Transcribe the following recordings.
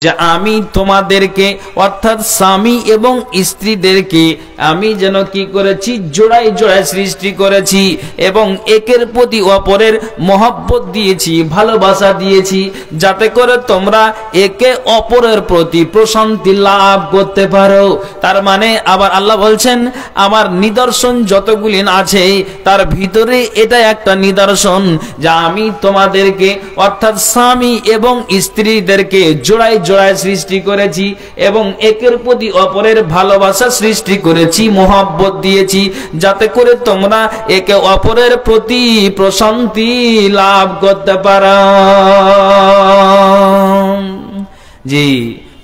যে আমি তোমাদেরকে অর্থাৎ স্বামী এবং স্ত্রীদেরকে আমি যেন কি করেছি, জোড়ায় জোড়ায় সৃষ্টি করেছি এবং একের প্রতি অপরের মহব্বত দিয়েছি, ভালোবাসা দিয়েছি, যাতে করে তোমরা একে অপরের প্রতি প্রশান্তি লাভ করতে পারো। তার মানে আবার আল্লাহ বলছেন আমার নিদর্শন যতগুলি আছে তার ভিতরে এটা একটা নিদর্শন যা আমি তোমাদেরকে অর্থাৎ স্বামী এবং স্ত্রীদেরকে জোড়ায় জোড়ায় সৃষ্টি করেছি এবং একের প্রতি অপরের ভালোবাসা সৃষ্টি করেছি, মহব্বত দিয়েছি, যাতে করে তোমরা একে অপরের প্রতি প্রশান্তি লাভ করতে পারো। জি,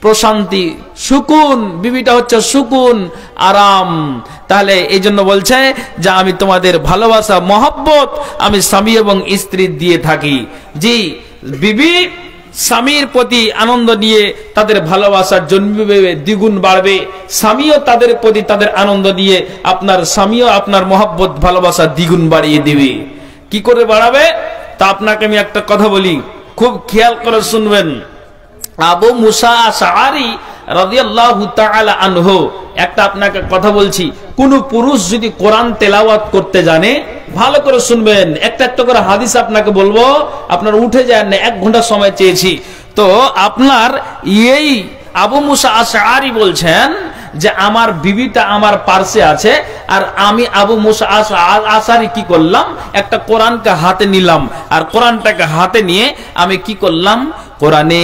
প্রশান্তি, সুকুন, বিবিটা হচ্ছে সুকুন, আরাম। তাহলে এই জন্য বলছে যে আমি তোমাদের ভালোবাসা, মহব্বত আমি স্বামী এবং স্ত্রী দিয়ে থাকি। জি, বিবি স্বামীর প্রতি আনন্দ নিয়ে তাদের ভালোবাসার জন্মবে, দ্বিগুণ বাড়বে। স্বামীও তাদের প্রতি তাদের আনন্দ নিয়ে আপনার স্বামীও আপনার মহব্বত ভালোবাসা দ্বিগুণ বাড়িয়ে দিবে। কি করে বাড়াবে তা আপনাকে আমি একটা কথা বলি, খুব খেয়াল করে শুনবেন। আবু মুসা আশআরী রাদিয়াল্লাহু তাআলা আনহু, একটা আপনাকে কথা বলছি, কোন পুরুষ যদি কোরআন তেলাওয়াত করতে জানে, ভালো করে শুনবেন, একটা একটা করে হাদিস আপনাকে বলবো, আপনার উঠে যায় না, 1 ঘন্টা সময় চেয়েছি। তো আপনার এই আবু মুসা আশআরী বলছেন যে আমার বিবিটা আমার পার্শ্বে আছে আর আমি আবু মুসা আশআরী কি করলাম, একটা কোরআনকে হাতে নিলাম আর কোরআনটাকে হাতে নিয়ে আমি কি করলাম, কোরআনে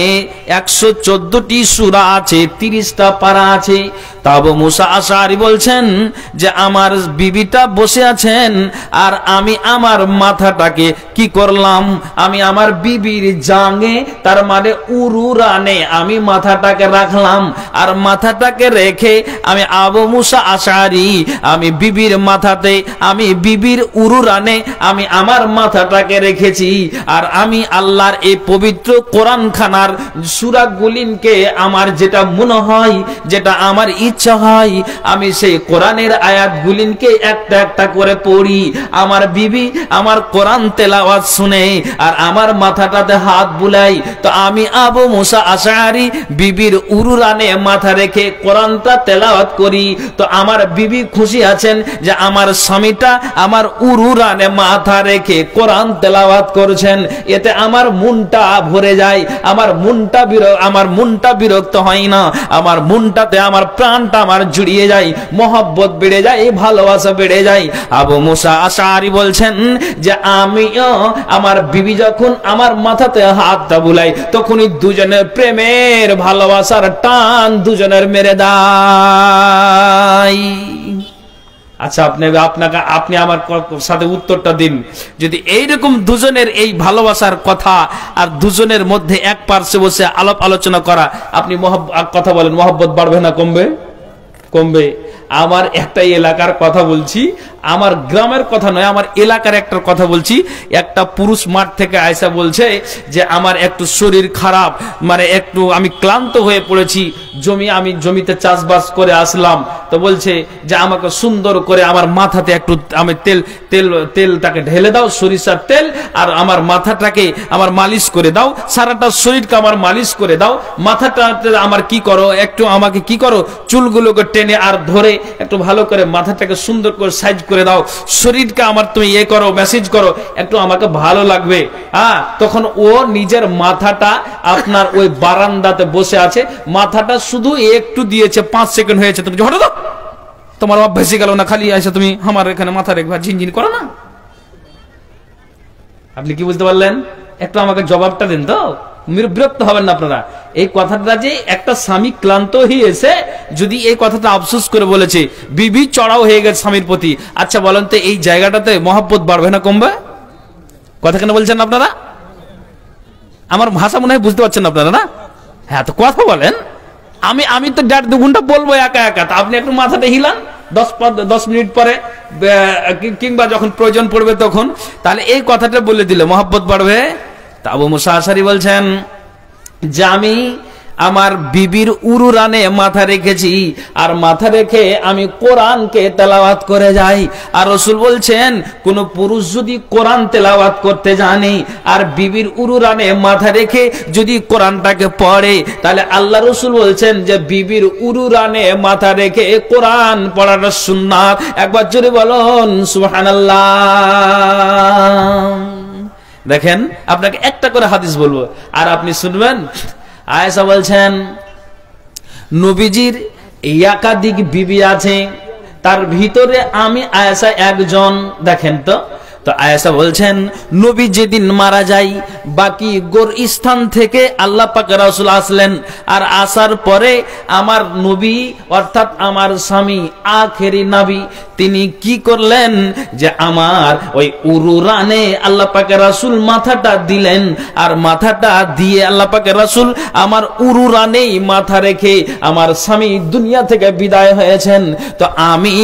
114টি সূরা আছে, 30টা পারা আছে। তা আবু মুসা আশআরী বলছেন যে আমার বিবিটা বসে আছেন আর আমি আমার মাথাটাকে কি করলাম, আমি আমার বিবির জাঙ্গে, তার মানে উরুরানে আমি মাথাটাকে রাখলাম আর মাথাটাকে রেখে আমি আবু মুসা আশআরী আমি বিবির মাথাতে, আমি বিবির উরুরানে আমি আমার মাথাটাকে রেখেছি আর আমি আল্লাহর এই পবিত্র কোরআন খানার সূরা গুলিনকে আমার যেটা মনে হয়, যেটা আমার ইচ্ছা হয়, আমি সেই কোরআনের আয়াত গুলিনকে একটা একটা করে পড়ি। আমার বিবি আমার কোরআন তেলাওয়াত শুনে আর আমার মাথাটাতে হাত বুলাই, তো আমি আবু মুসা আশআরী বিবির উরুরানে মাথা রেখে কোরআনটা তেলাওয়াত করি। তো আমার বিবি খুশি আছেন যে আমার স্বামীটা আমার উরুরানে মাথা রেখে কোরআন তেলাওয়াত করছেন, এতে আমার মনটা ভরে যায়, আমার মনটা বিরক্ত হয় না, আমার মনটাতে আমার প্রাণটা আমার জুড়িয়ে যায়, মহব্বত বেড়ে যায়, ভালোবাসা বেড়ে যায়। আবু মুসা আশআরী বলছেন যে আমিও আমার বিবি যখন আমার মাথাতে হাতটা বুলাই তখনই দুজনের প্রেমের ভালোবাসার টান দুজনের মেরে দেয়। আচ্ছা, আপনি আমার সাথে উত্তরটা দিন, যদি এইরকম দুজনের এই ভালোবাসার কথা আর দুজনের মধ্যে এক পার্শ্বে বসে আলোচনা করা, আপনি কথা বলেন, মহব্বত বাড়বে না কমবে? কমবে। আমার একটা এলাকার কথা বলছি, আমার গ্রামের কথা নয়, আমার এলাকার একটা কথা বলছি। একটা পুরুষ মাঠ থেকে আয়সা বলছে যে আমার একটু শরীর খারাপ, মানে একটু আমি ক্লান্ত হয়ে পড়েছি, আমি জমিতে চাষবাস করে আসলাম, তো বলছে যে আমাকে সুন্দর করে আমার মাথাতে একটু আমি তেলটাকে ঢেলে দাও, সরিষার তেল, আর আমার মাথাটাকে আমার মালিশ করে দাও, সারাটা শরীরকে আমার মালিশ করে দাও, মাথাটা আমার কি করো, একটু আমাকে কি করো, চুলগুলোকে টেনে আর ধরে একটু ভালো করে মাথাটাকে সুন্দর করে সাইজ করে দাও, শরীরকে আমার তুমি ইয়ে করো, মেসেজ করো, একটু আমাকে ভালো লাগবে। তখন ও নিজের মাথাটা আপনার ওই বারান্দাতে বসে আছে, মাথাটা শুধু একটু দিয়েছে, 5 সেকেন্ড হয়েছে, তুমি হঠাৎ তোমার অভ্যাসই গেল না, খালি আসে তুমি আমার এখানে মাথা রেখে ঝিনঝিন করো না। আপনি কি বুঝতে পারলেন? একটু আমাকে জবাবটা দেন, তো বিরক্ত হবেন না আপনারা। এই কথাটা যে একটা স্বামী ক্লান্ত হয়ে এসে যদি এই কথাটা আফসোস করে বলেছে, বিবি চড়াও হয়ে গেছে স্বামীর প্রতি, আচ্ছা বলেন তো এই জায়গাটাতে মহব্বত বাড়বে না কমবে? কথা কেন বলছেন আপনারা? আমার ভাষা মনে হয় বুঝতে পারছেন আপনারা না? হ্যাঁ, তো কথা বলেন। আমি তো 1.5-2 ঘন্টা বলবো একা একা, আপনি একটু মাথাটা হিলান 10 মিনিট পরে, কিংবা যখন প্রয়োজন পড়বে তখন, তাহলে এই কথাটা বলে দিলে মহব্বত বাড়বে। তা আবু মুসা আশআরী বলছেন যে আমার বিবির উরুরানে মাথা রেখেছি, আর মাথা রেখে আমি কোরআনকে তেলাওয়াত করে যাই। আর রাসূল বলছেন কোন পুরুষ যদি কোরআন তেলাওয়াত করতে জানে আর বিবির উরুরানে মাথা রেখে যদি কোরআনটাকে পড়ে, তাহলে আল্লাহ রাসূল বলছেন যে বিবির উরুরানে মাথা রেখে কোরআন পড়াটা সুন্নাত। একবার জোরে বলুন সুবহানাল্লাহ। দেখেন, আপনাকে একটা করে হাদিস বলবো আর আপনি শুনবেন। আয়েশা বলছেন নবীজির একাধিক বিবি আছে, তার ভিতরে আমি আয়েশা একজন। দেখেন তো আয়েশা বলছেন নবী যেদিন মারা যায় বাকি গোরস্থান থেকে আল্লাহ পাক রাসূল আসলেন, আর আসার পরে আমার নবী অর্থাৎ আমার স্বামী আখেরি নবী তিনি কি করলেন যে আমার ওই উরুরানে আল্লাহ পাক রাসূল মাথাটা দিলেন, আর মাথাটা দিয়ে আল্লাহ পাক রাসূল আমার উরুরানেই মাথা রেখে আমার স্বামী দুনিয়া থেকে বিদায় হয়েছেন। তো আমি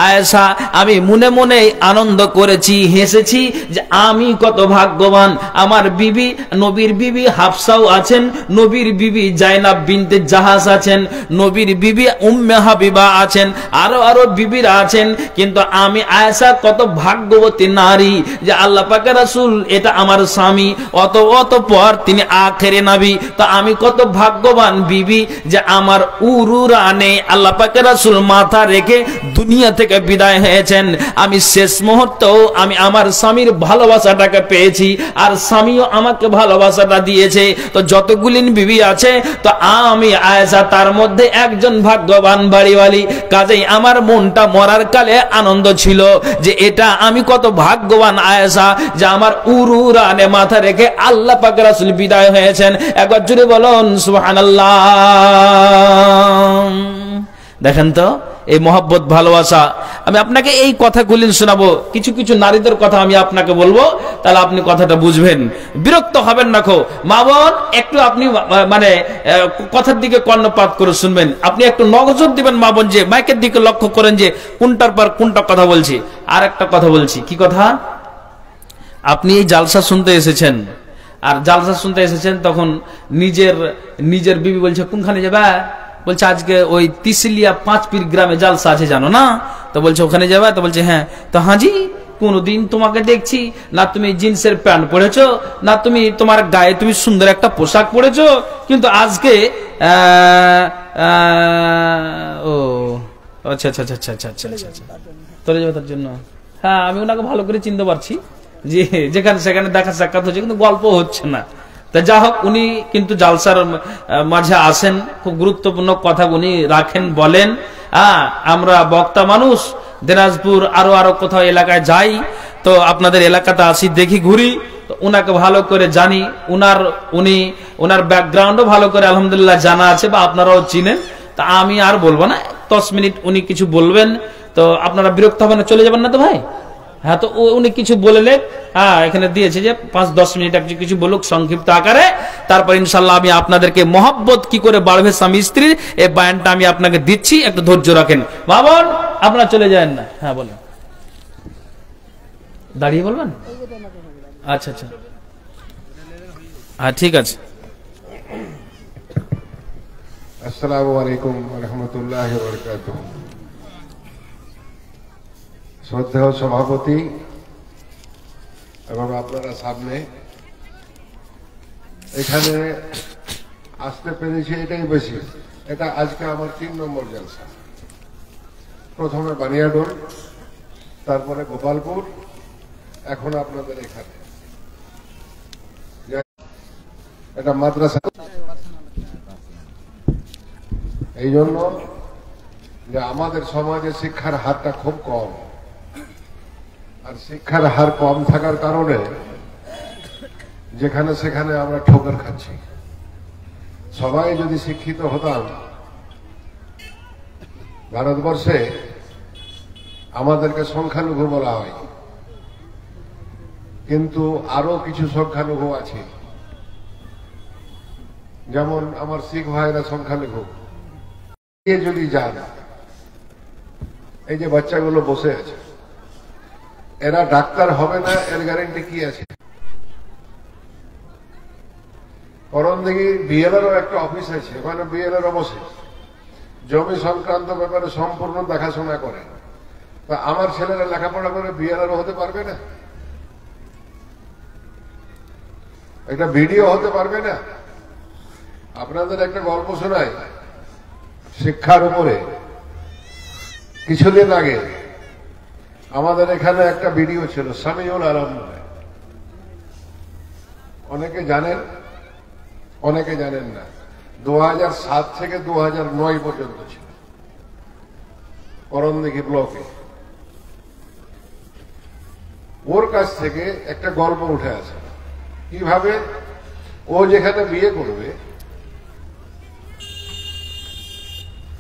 আয়েশা আমি মনে মনে আনন্দ করেছি, হেসেছি যে আমি কত ভাগ্যবান। আমার বিবি নবীর বিবি হাফসাও আছেন, নবীর বিবি জাইনাব বিনতে জাহাজ আছেন, নবীর বিবি উম্মে হাবিবা আছেন, আরো বিবিরা আছেন, কিন্তু আমি আয়েশা কত ভাগ্যবতী নারী যে আল্লাহ পাকের রাসূল এটা আমার স্বামী, অতঃপর তিনি আখেরে নবী। তো আমি কত ভাগ্যবান বিবি যে আমার উরুরানে আল্লাহ পাকের রাসূল মাথা রেখে দুনিয়া থেকে বিদায় হয়েছেন। আমি শেষ মুহূর্তেও আমি আমার স্বামীর ভালোবাসাটাকে পেয়েছি, আর স্বামীও আমাকে ভালোবাসাটা দিয়েছে। তো যতগুলি বিবি আছে তো আমি আয়েশা তার মধ্যে একজন ভাগ্যবান বাড়িওয়ালি। কাজেই আমার মনটা মরার কালে আনন্দ ছিল যে এটা আমি কত ভাগ্যবান আয়েশা যে আমার উরুরানে মাথা রেখে আল্লাহ পাক রাসূল বিদায় হয়েছেন। একবার জুড়ে বলুন সুবহানাল্লাহ। দেখেন তো এই মহব্বত ভালোবাসা। আমি আপনাকে এই কথাগুলি শোনাবো, কিছু কিছু নারীদের কথা আমি আপনাকে বলবো, তাহলে আপনি কথাটা বুঝবেন, বিরক্ত হবেন না। খো মা বোন একটু আপনি মানে কথার দিকে কর্ণপাত করে শুনবেন, আপনি একটু নজর দিবেন মা বোন, যে মাইকের দিকে লক্ষ্য করেন যে কোনটার পর কোনটা কথা বলছি। আর একটা কথা বলছি, কি কথা? আপনি এই জালসা শুনতে এসেছেন, আর জালসা শুনতে এসেছেন তখন নিজের বিবি বলছে কোনখানে যাবা? বলছে আজকে ওই তিসলিয়া 5 পীর গ্রামে জালসা আছে জানো না? তো বলছে ওখানে যাবে? তো বলছে হ্যাঁ। তো হাজি কোনদিন তোমাকে দেখছি না তুমি জিন্সের প্যান্ট পরেছো, না তুমি তোমার গায়ে তুমি সুন্দর একটা পোশাক পরেছো, কিন্তু আজকে ও আচ্ছা আচ্ছা আচ্ছা আচ্ছা আচ্ছা আচ্ছা চলে যাবে তার জন্য। হ্যাঁ আমি ওনাকে ভালো করে চিনতে পারছি যে যেখানে সেখানে দেখা সাক্ষাৎ হচ্ছে কিন্তু গল্প হচ্ছে না। তা যা হোক, উনি কিন্তু জালসার মাঝে আসেন, খুব গুরুত্বপূর্ণ কথা উনি রাখেন, বলেন। আমরা বক্তা মানুষ, দিনাজপুর আরো কোথাও এলাকায় যাই, তো আপনাদের এলাকাতে আসি, দেখি, ঘুরি, তো উনাকে ভালো করে জানি, উনার ব্যাকগ্রাউন্ডও ভালো করে আলহামদুলিল্লাহ জানা আছে, বা আপনারাও চিনেন। তা আমি আর বলবো না, 10 মিনিট উনি কিছু বলবেন, তো আপনারা বিরক্ত হবেন না, চলে যাবেন না তো ভাই? হ্যাঁ, তো উনি কিছু বললেন, এখানে দিয়েছে যে 5-10 মিনিট কিছু বলুক সংক্ষিপ্ত আকারে, তারপর ইনশাল্লাহ আমি আপনাদেরকে মহব্বত কি করে বাড়বে স্বামী স্ত্রীর এই বয়ানটা আমি আপনাকে দিচ্ছি, একটু ধৈর্য রাখেন। বাবন আপনারা চলে যান না। হ্যাঁ বলেন, দাঁড়িয়ে বলবেন? আচ্ছা আচ্ছা, হ্যাঁ ঠিক আছে। আসসালামু আলাইকুম ওয়া রাহমাতুল্লাহি ওয়া বারাকাতুহু। শ্রদ্ধেয় সভাপতি এবং আপনারা সামনে এখানে আসতে পেরেছি এটাই বেশি। এটা আজকে আমার 3 নম্বর জলসা। প্রথমে বানিয়াডোল, তারপরে গোপালপুর, এখন আপনাদের এখানে। এটা মাদ্রাসা, এই জন্য যে আমাদের সমাজে শিক্ষার হারটা খুব কম, আর শিক্ষার হার কম থাকার কারণে যেখানে সেখানে আমরা ঠোকর খাচ্ছি। সবাই যদি শিক্ষিত হতাম, ভারতবর্ষে আমাদেরকে সংখ্যালঘু বলা হয়, কিন্তু আরো কিছু সংখ্যালঘু আছে, যেমন আমার শিখ ভাইরা সংখ্যালঘু। যদি যান, এই যে বাচ্চাগুলো বসে আছে, এরা ডাক্তার হবে না এর গ্যারেন্টি কি আছে? করণদিঘি বিএলআরও একটা অফিস আছে, ওখানে বিএলআর বসে জমি সংক্রান্ত ব্যাপারে সম্পূর্ণ দেখাশোনা করে। তা আমার ছেলেরা লেখাপড়া করে বিএলআরও হতে পারবে না? একটা ভিডিও হতে পারবে না? আপনাদের একটা গল্প শোনাই শিক্ষার উপরে। কিছুদিন আগে আমাদের এখানে একটা ভিডিও ছিল, সামিউল আলম, অনেকে জানেন অনেকে জানেন না। 2007 থেকে 2009 পর্যন্ত ছিল করণদিঘি ব্লকে। ওর কাছ থেকে একটা গল্প উঠে আসে কিভাবে ও যেখানে বিয়ে করবে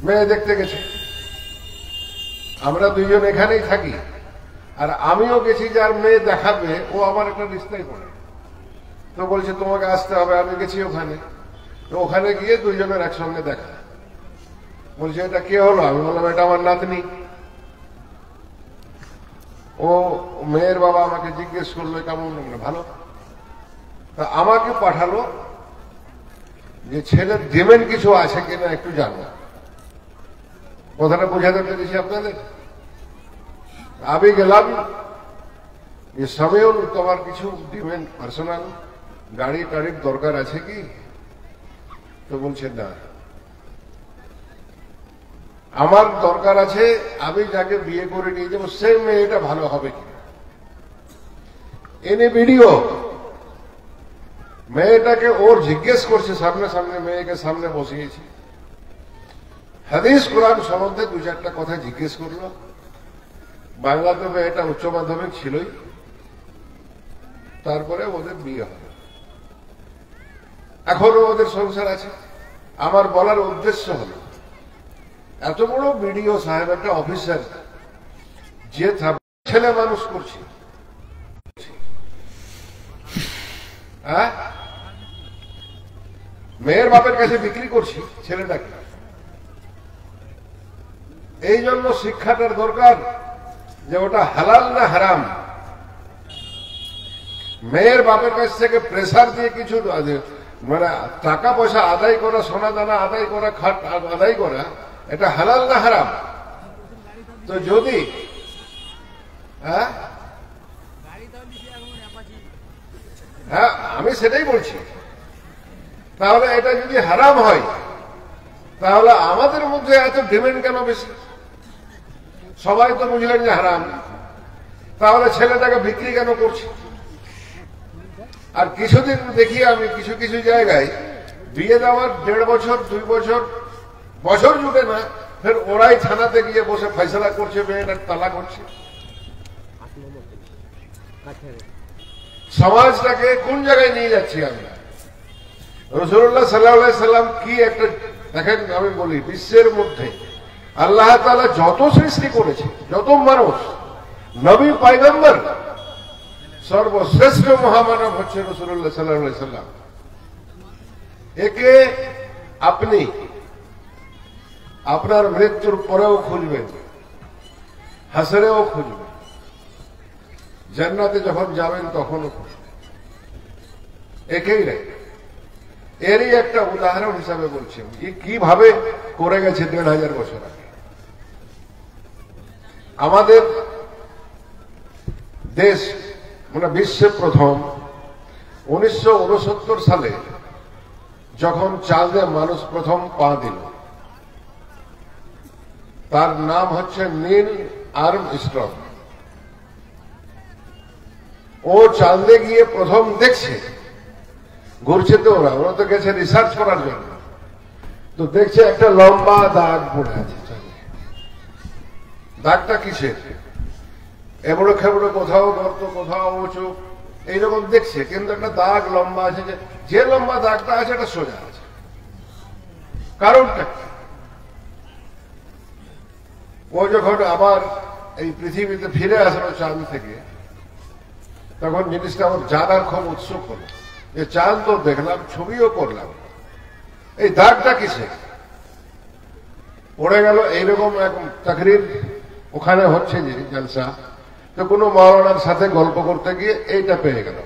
মেয়ে দেখতে গেছে। আমরা দুইজন এখানেই থাকি, আর আমিও গেছি যার মেয়ে দেখাবে, ও আমার একটা রিস্তায় পড়ে। তো বলছে তোমাকে আসতে হবে। আমি গেছি ওখানে। তো ওখানে গিয়ে দুইজনের একসঙ্গে দেখা। বলছে এটা কে হলো? আমি বললাম এটা আমার নাতনি। ও মেয়ের বাবা আমাকে জিজ্ঞেস করলো কেমন লাগলো? ভালো। তা আমাকে পাঠালো যে ছেলের ডিমেন্ট কিছু আছে কিনা একটু জানো। কথাটা বোঝাতে পেরেছি আপনাদের? আমি গেলাম যে সামিউল, তোমার কিছু ডিমেন্ট পার্সোনাল গাড়ি টাড়ির দরকার আছে কি? তো বলছে না, আমার দরকার আছে আমি যাকে বিয়ে করে নিয়ে যাবো সেই মেয়েটা ভালো হবে কিনা। এনে ভিডিও মেয়েটাকে ওর জিজ্ঞেস করছে সামনে সামনে, মেয়েকে সামনে বসিয়েছি, হাদিস কোরআন সম্বন্ধে দু চারটা কথা জিজ্ঞেস করলো। বাংলাতে মেয়েটা উচ্চ মাধ্যমিক ছিলই। তারপরে ওদের বিয়ে হবে। এখনো ওদের সংসার আছে। আমার বলার উদ্দেশ্য হল, এত বড় বিডিও সাহেব একটা অফিসার, যে ছেলে মানুষ করছে, হ্যাঁ, মেয়ের বাপের কাছে বিক্রি করছি ছেলেটাকে। এই জন্য শিক্ষাটার দরকার যে ওটা হালাল না হারাম। মেয়ের বাপের কাছ থেকে প্রেসার দিয়ে কিছু মানে টাকা পয়সা আদায় করা, সোনা দানা আদায় করা, খাট আদায় করা, এটা হালাল না হারাম? তো যদি হ্যাঁ হ্যাঁ আমি সেটাই বলছি। তাহলে এটা যদি হারাম হয়, তাহলে আমাদের মধ্যে এত ডিমান্ড কেন বেশি? সবাই তো বুঝলেন যে হারাম, তাহলে ছেলেটাকে বিক্রি কেন করছে? আর কিছুদিন দেখি আমি কিছু কিছু জায়গায় বিয়ে দেওয়ার 1.5 বছর 2 বছর বছর জুটে না, ফের ওরাই থানাতে গিয়ে বসে ফয়সালা করছে, মেয়েটার তালাক করছে। সমাজটাকে কোন জায়গায় নিয়ে যাচ্ছি আমরা? রাসূলুল্লাহ সাল্লাল্লাহু আলাইহি সাল্লাম কি একটা দেখেন, আমি বলি বিশ্বের মধ্যে আল্লাহ তাআলা যত সৃষ্টি করেছে, যত মানুষ, নবী পয়গম্বর, সর্বশ্রেষ্ঠ মহামানব হচ্ছে রাসূলুল্লাহ সাল্লাল্লাহু আলাইহি সাল্লাম। একে আপনি আপনার মৃত্যুর পরেও খুঁজবেন, হাসরেও খুঁজবেন, জান্নাতে যখন যাবেন তখনও খুঁজবেন। একেই রে। এরই একটা উদাহরণ হিসাবে বলছি কিভাবে করে গেছে 1500 বছর আগে। আমাদের দেশ মানে বিশ্বে প্রথম 1969 সালে যখন চাঁদে মানুষ প্রথম পা দিল, তার নাম হচ্ছে নীল আর্মস্ট্রং। ও চাঁদে গিয়ে প্রথম দেখছে, ঘুরছে তো ওরা তো গেছে রিসার্চ করার জন্য, তো দেখছে একটা লম্বা দাগ পড়ে আছে চাঁদে। দাগটা কিসের? এবড়ো খেবড়ো, কোথাও গর্ত, কোথাও উঁচু, এইরকম দেখছে, কিন্তু একটা দাগ লম্বা আছে। যে লম্বা দাগটা আছে এটা সোজা আছে, কারণটা ও যখন আবার এই পৃথিবীতে ফিরে আসলো চাঁদ থেকে, তখন জিনিসটা আমার জানার খুব উৎসুক হলো যে চাঁদ তো দেখলাম, ছবিও করলাম, এই দাগটা কিসে পড়ে গেল? এইরকম এক তাকরীর ওখানে হচ্ছে যে জলসা, তো কোনো মাওলানার সাথে গল্প করতে গিয়ে এইটা পেয়ে গেল।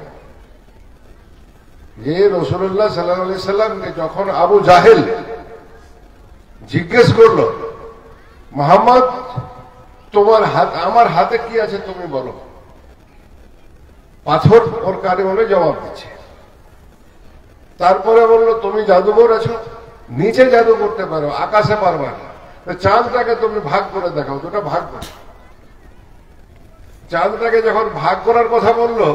যে রাসূলুল্লাহ সাল্লাল্লাহু আলাইহি সাল্লামকে যখন আবু জাহেল জিজ্ঞেস করলো, মুহাম্মদ তোমার হাত আমার হাতে কি আছে তুমি বলো, পাথর ওর কানে বলে জবাব দিচ্ছে। তারপরে বললো তুমি জাদুঘর আছো, নিচে জাদু করতে পারো, আকাশে পারবা না, চাঁদটাকে তুমি ভাগ করে দেখাও, দুটা ভাগ করো। চাঁদটাকে যখন ভাগ করার কথা বললো,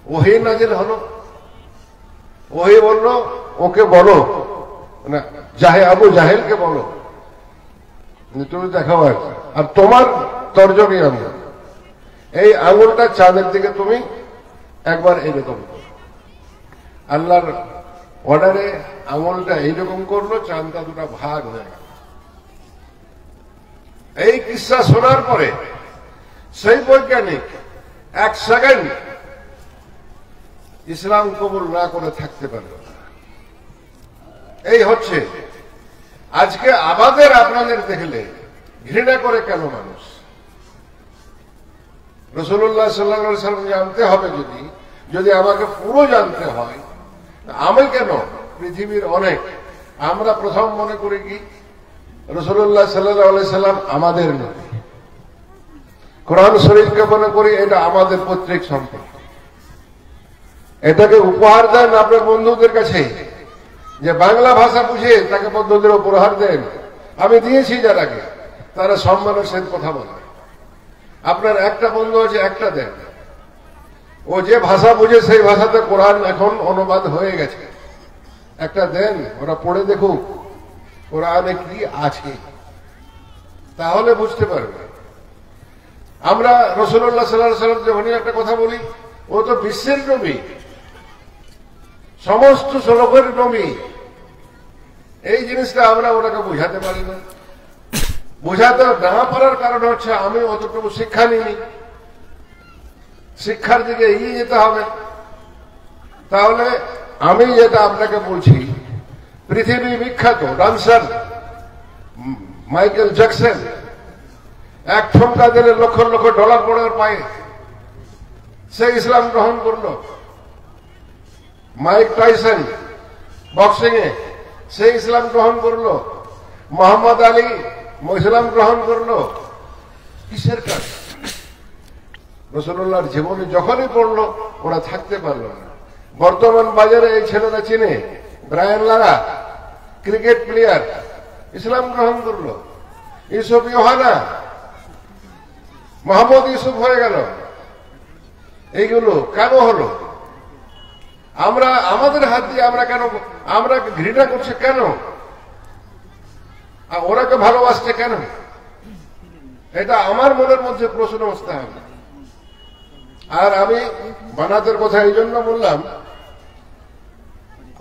ওহী নাজিল হলো। ওহী বলল ওকে বলো না, আবু জাহেলকে বলো তুমি দেখাও, আর তোমার তর্জনী আঙ্গুল, এই আঙ্গুলটা চাঁদের দিকে তুমি একবার এইরকম করো। আল্লাহর অর্ডারে আঙ্গুলটা এইরকম করলো, চাঁদটা দুটা ভাগ হয়ে গেল। এই কিসসা শোনার পরে সেই বৈজ্ঞানিক 1 সেকেন্ড ইসলাম কবুল না করে থাকতে পারবে না। এই হচ্ছে আজকে আমাদের আপনাদের দেখলে ঘৃণা করে কেন মানুষ? রাসূলুল্লাহ সাল্লাল্লাহু আলাইহি ওয়াসাল্লাম জানতে হবে, যদি আমাকে পুরো জানতে হয়, আমি কেন পৃথিবীর অনেক, আমরা প্রথম মনে করি কি রাসূলুল্লাহ সাল্লাল্লাহু আলাইহি ওয়াসাল্লাম আমাদের নবী, কোরআন শরীফকে মনে করি এটা আমাদের পৈতৃক সম্পদ, এটাকে উপহার দেন আপনার বন্ধুদের কাছে, যে বাংলা ভাষা বুঝে তাকে বন্ধুদের উপহার দেন। আমি দিয়েছি যারাকে, তারা সম্মানের সাথে কথা বলে। আপনার একটা বন্ধু আছে, একটা দেন, ও যে ভাষা বুঝে সেই ভাষাতে কোরআন এখন অনুবাদ হয়ে গেছে, একটা দেন, ওরা পড়ে দেখুক কোরআনে কি আছে, তাহলে বুঝতে পারবে। আমরা রাসূলুল্লাহ সাল্লাল্লাহু আলাইহি ওয়াসাল্লাম যখনই একটা কথা বলি, ও তো বিশ্বের নবী, সমস্ত লোকের নবী, এই জিনিসটা আমরা ওনাকে বুঝাতে পারি না। বোঝাতে না পারার কারণ হচ্ছে আমি অতটুকু শিক্ষা নিইনি। শিক্ষার দিকে এগিয়ে যেতে হবে। তাহলে আমি যেটা আপনাকে বলছি, পৃথিবী বিখ্যাত ডান্সার মাইকেল জ্যাকসন এক ঠুমকা দিলে লক্ষ লক্ষ ডলার পড়ে পায়ে, সে ইসলাম গ্রহণ করলো। মাইক টাইসন বক্সিং এ সে ইসলাম গ্রহণ করলো। মোহাম্মদ আলী ইসলাম গ্রহণ করলো। কিসের কাজ? রাসূলুল্লাহর জীবনে যখনই পড়লো ওরা থাকতে পারলো না। বর্তমান বাজারে এই ছেলেরা চিনে, ব্রায়ান লারা ক্রিকেট প্লেয়ার ইসলাম গ্রহণ করলো। ইউসুফ ইউহানা মোহাম্মদ ইউসুফ হয়ে গেল। এইগুলো কেন হলো? আমরা আমাদের হাত দিয়ে আমরা ঘৃণা করছে কেন? ওরাকে ভালোবাসছে কেন? এটা আমার মনের মধ্যে প্রশ্ন আসতে হবে। আর আমি বানাতের কথা এই জন্য বললাম,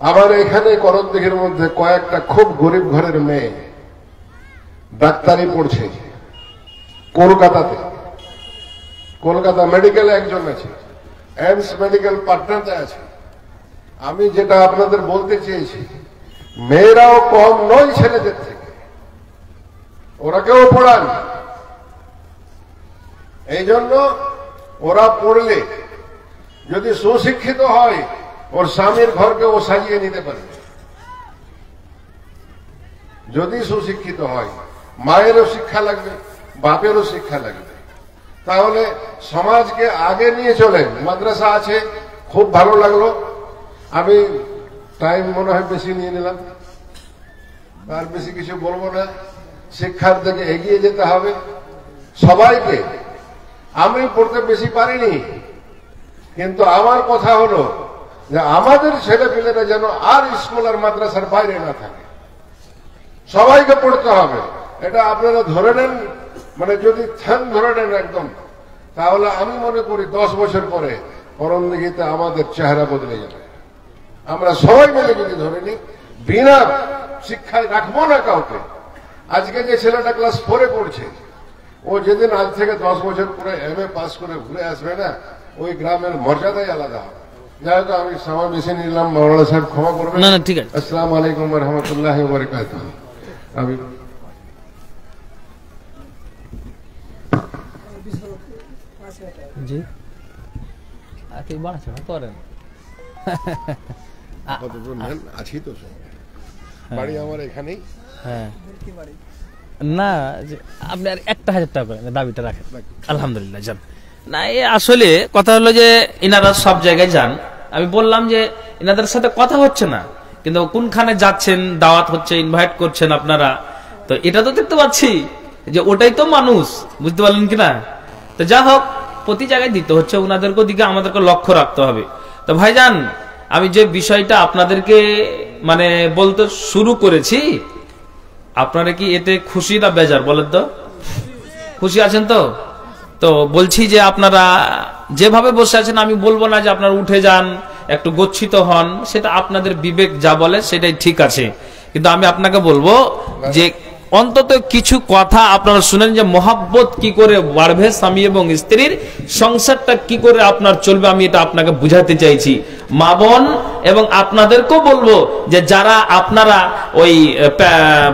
আমার এখানে করণদিঘির মধ্যে কয়েকটা খুব গরিব ঘরের মেয়ে ডাক্তারি পড়ছে কলকাতাতে। কলকাতা মেডিকেলে একজন আছে, এমস মেডিকেল পাটনাতে আছে। আমি যেটা আপনাদের বলতে চেয়েছি, মেয়েরাও কম নয় ছেলেদের থেকে, ওরাকেও পড়ান। এই জন্য ওরা পড়লে যদি সুশিক্ষিত হয়, ওর স্বামীর ঘরকে ও সাজিয়ে নিতে পারবে। যদি সুশিক্ষিত হয়, মায়েরও শিক্ষা লাগবে, বাপেরও শিক্ষা লাগবে, তাহলে সমাজকে আগে নিয়ে চলেন। মাদ্রাসা আছে, খুব ভালো লাগলো। আমি টাইম মনে হয় বেশি নিয়ে নিলাম, আর বেশি কিছু বলবো না। শিক্ষার দিকে এগিয়ে যেতে হবে সবাইকে। আমি পড়তে বেশি পারিনি, কিন্তু আমার কথা হলো যে আমাদের ছেলেপিলেরা যেন আর স্কুল আর মাদ্রাসার বাইরে না থাকে। সবাইকে পড়তে হবে, এটা আপনারা ধরে নেন। মানে যদি ধরে নেন একদম, তাহলে আমি মনে করি 10 বছর পরে করণদিঘিতে আমাদের চেহারা বদলে যাবে। আমরা সবাই মিলে যদি ধরে নিই, বিনা শিক্ষায় রাখবো না কাউকে। আজকে যে ছেলেটা ক্লাস 4-এ পড়ছে, ও যেদিন আজ থেকে 10 বছর পরে MA পাস করে ঘুরে আসবে না, ওই গ্রামের মর্যাদাই আলাদা হবে। যাই হোক, আমি সময় বেশি নিলাম, মাওলানা সাহেব ক্ষমা করবেন। না, ঠিক আছে। আসসালামু আলাইকুম ওয়া রাহমাতুল্লাহি ওয়া বারাকাতুহু। আমি জি, আর কি বাড়াচ্ছে না করেন। আপাতত নেন, আছি তো সঙ্গে। বাড়ি আমার এখানেই। হ্যাঁ না আপনি আর 1,000 টাকা করে দাবিটা রাখেন। আলহামদুলিল্লাহ যান। না আসলে কথা হলো যে ইনারা সব জায়গায় যান, আমি বললাম যে ইনাদের সাথে কথা হচ্ছে না, কিন্তু কোনখানে যাচ্ছেন, দাওয়াত হচ্ছে, ইনভাইট করছেন আপনারা, তো এটা তো দেখতে পাচ্ছি যে ওটাই তো মানুষ, বুঝতে পারলেন কিনা। তো যা হোক, প্রতি জায়গায় দিতে হচ্ছে, ওনাদেরকে দিকে আমাদেরকে লক্ষ্য রাখতে হবে। তো ভাইজান, আমি যে বিষয়টা আপনাদেরকে মানে বলতে শুরু করেছি, আপনারা কি এতে খুশি না বেজার বলেন তো? খুশি আছেন তো? তো বলছি যে আপনারা যেভাবে বসে আছেন, আমি বলবো না যে আপনারা উঠে যান, একটু গচ্ছিত হন, সেটা আপনাদের বিবেক যা বলে সেটাই ঠিক আছে, কিন্তু আমি আপনাকে বলবো যে অন্তত কিছু কথা আপনারা শুনেন যে মহাব্বত কি করে বাড়বে, স্বামী এবং স্ত্রীর সংসারটা কি করে আপনার চলবে, আমি এটা আপনাকে বুঝাতে চাইছি। মা বোন এবং আপনাদেরকেও বলবো যে যারা আপনারা ওই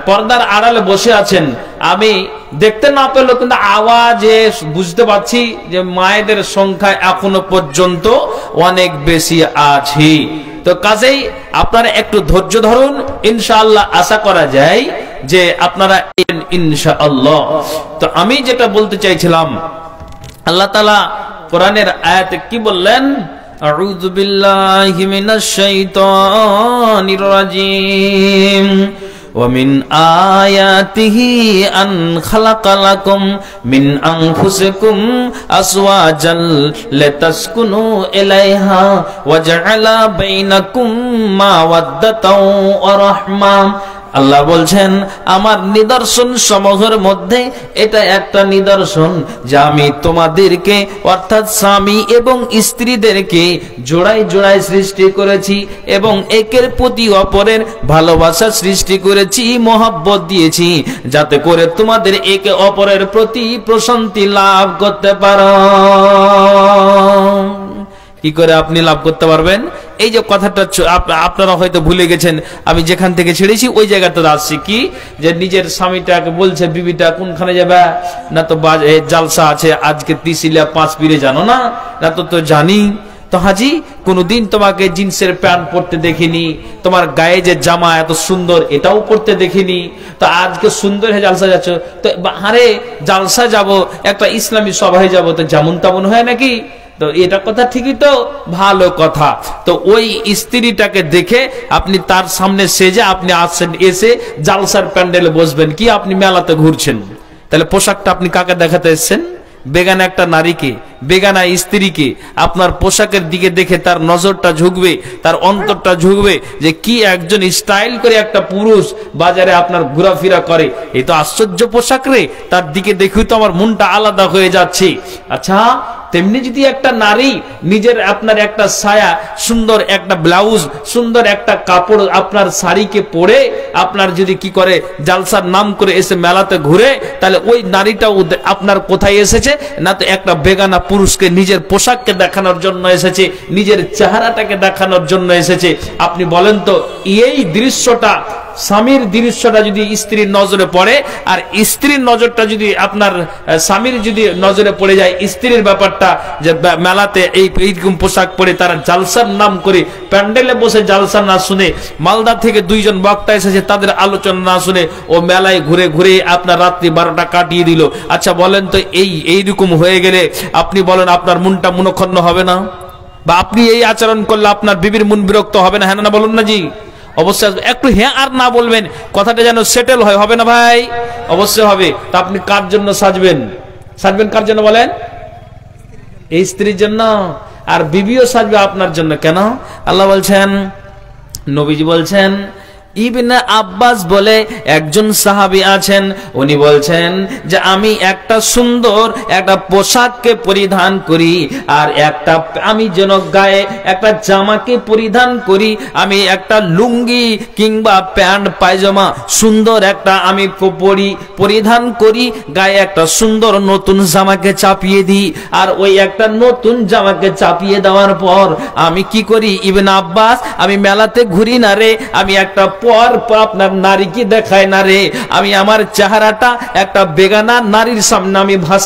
পর্দার আড়ালে বসে আছেন, আমি দেখতে না পেলেও কিন্তু আওয়াজে বুঝতে পারছি যে মায়েদের সংখ্যা এখনো পর্যন্ত অনেক বেশি আছে। তো কাজেই আপনারা একটু ধৈর্য ধরুন, ইনশাআল্লাহ আশা করা যায় যে আপনারা ইনশাআল্লাহ। তো আমি যেটা বলতে চাইছিলাম, আল্লাহ তাআলা কোরআনের আয়াতে কি বললেন? আউযু বিল্লাহি মিনাশ শাইতানির রাজিম। ومن آياته أن خلق لكم من أنفسكم أزواجا لتسكنوا إليها وجعل بينكم مودة ورحمة। আল্লাহ বলছেন আমার নিদর্শন সমূহের মধ্যে এটা একটা নিদর্শন যে আমি তোমাদেরকে অর্থাৎ স্বামী এবং স্ত্রীদেরকে জোড়ায় জোড়ায় সৃষ্টি করেছি এবং একের প্রতি অপরের ভালোবাসা সৃষ্টি করেছি, মহব্বত দিয়েছি, যাতে করে তোমাদের একে অপরের প্রতি প্রশান্তি লাভ করতে পারো। কি করে আপনি লাভ করতে পারবেন? এই যে কথাটা আপনারা হয়তো ভুলে গেছেন, আমি যেখান থেকে ছেড়েছি ওই জায়গাটা আসছি, কি যে নিজের স্বামীটাকে বলছে বিবিটা কোনখানে যাবে, না তো জালসা আছে আজকে 30 5 পীরে, জানো না? না তো জানি। তো হাজি, কোনদিন তোমাকে জিন্সের প্যান্ট পরতে দেখিনি, তোমার গায়ে যে জামা এত সুন্দর এটাও পরতে দেখিনি, তো আজকে সুন্দর হয়ে জালসা যাচ্ছ। তো আরে জালসা যাব, একটা ইসলামী সভায় যাব, তো যেমন তেমন হয় নাকি? তো এটা কথা ঠিকই, তো ভালো কথা। তো ওই স্ত্রীটাকে দেখে আপনি তার সামনে সেজে আপনি আসছেন, এসে জালসার প্যান্ডেলে বসবেন, কি আপনি মেলাতে ঘুরছেন? তাহলে পোশাকটা আপনি কাকে দেখাতে এসছেন? বেগানা একটা নারীকে, বেগানা স্ত্রীকে আপনার পোশাকের দিকে দেখে তার নজরটা ঝুঁকবে, তার অন্তরটা ঝুঁকবে যে কি একজন স্টাইল করে একটা পুরুষ বাজারে আপনার ঘোরাফেরা করে, এই তো আশ্চর্য পোশাক রে, তার দিকে দেখেও তো আমার মনটা আলাদা হয়ে যাচ্ছে। আচ্ছা, তেমনি যদি একটা নারী নিজের আপনার একটা সায়া, সুন্দর একটা ব্লাউজ, সুন্দর একটা কাপড় আপনার শাড়িকে পরে আপনার যদি কি করে জালসার নাম করে এসে মেলাতে ঘুরে, তাহলে ওই নারীটাও আপনার কোথায় এসেছে? না তো একটা বেগানা পুরুষকে নিজের পোশাককে দেখানোর জন্য এসেছে, নিজের চেহারাটাকে দেখানোর জন্য এসেছে। আপনি বলেন তো, এই দৃশ্যটা, স্বামীর দৃশ্যটা যদি স্ত্রীর নজরে পড়ে, আর স্ত্রীর নজরটা যদি আপনার স্বামীর যদি নজরে পড়ে যায়, স্ত্রীর ব্যাপারটা যে মেলাতে এইরকম পোশাক পরে তারা জালসার নাম করে প্যান্ডেলে বসে জালসা না শুনে, মালদা থেকে 2 জন বক্তা এসেছে তাদের আলোচনা না শুনে ও মেলায় ঘুরে ঘুরে আপনার রাত্রি 12টা কাটিয়ে দিল। আচ্ছা বলেন তো, এইরকম হয়ে গেলে আপনি বলেন আপনার মনটা মনক্ষুণ্ণ হবে না? বা আপনি এই আচরণ করলে আপনার বিবির মন বিরক্ত হবে না? হ্যাঁ না বলুন না জি? অবশ্যই একটু হ্যাঁ আর না বলবেন, কথাটা যেন সেটেল হয়, হবে না ভাই? অবশ্যই হবে। তা আপনি কার জন্য সাজবেন? সাজবেন কার জন্য বলেন? এই স্ত্রীর জন্য। আর বিবিও সাজবে আপনার জন্য। কেন? আল্লাহ বলছেন, নবীজি বলছেন, ইবনে আব্বাস বলে একজন সাহাবী আছেন, উনি বলছেন যে আমি একটা সুন্দর একটা পোশাককে পরিধান করি, আর একটা আমি যেন গায়ে একটা জামাকে পরিধান করি, আমি একটা লুঙ্গি কিংবা প্যান্ট পায়জামা সুন্দর একটা আমি পরিধান করি, গায়ে একটা সুন্দর নতুন জামাকে চাপিয়ে দিই, আর ওই একটা নতুন জামাকে চাপিয়ে দেওয়ার পর আমি কি করি? ইবনে আব্বাস, আমি মেলাতে ঘুরি না রে, আমি একটা পর আপনার নারীকে দেখায় না রে, আমি আমার চেহারাটা একটা বেগানা নারীর সামনে আমি ভাস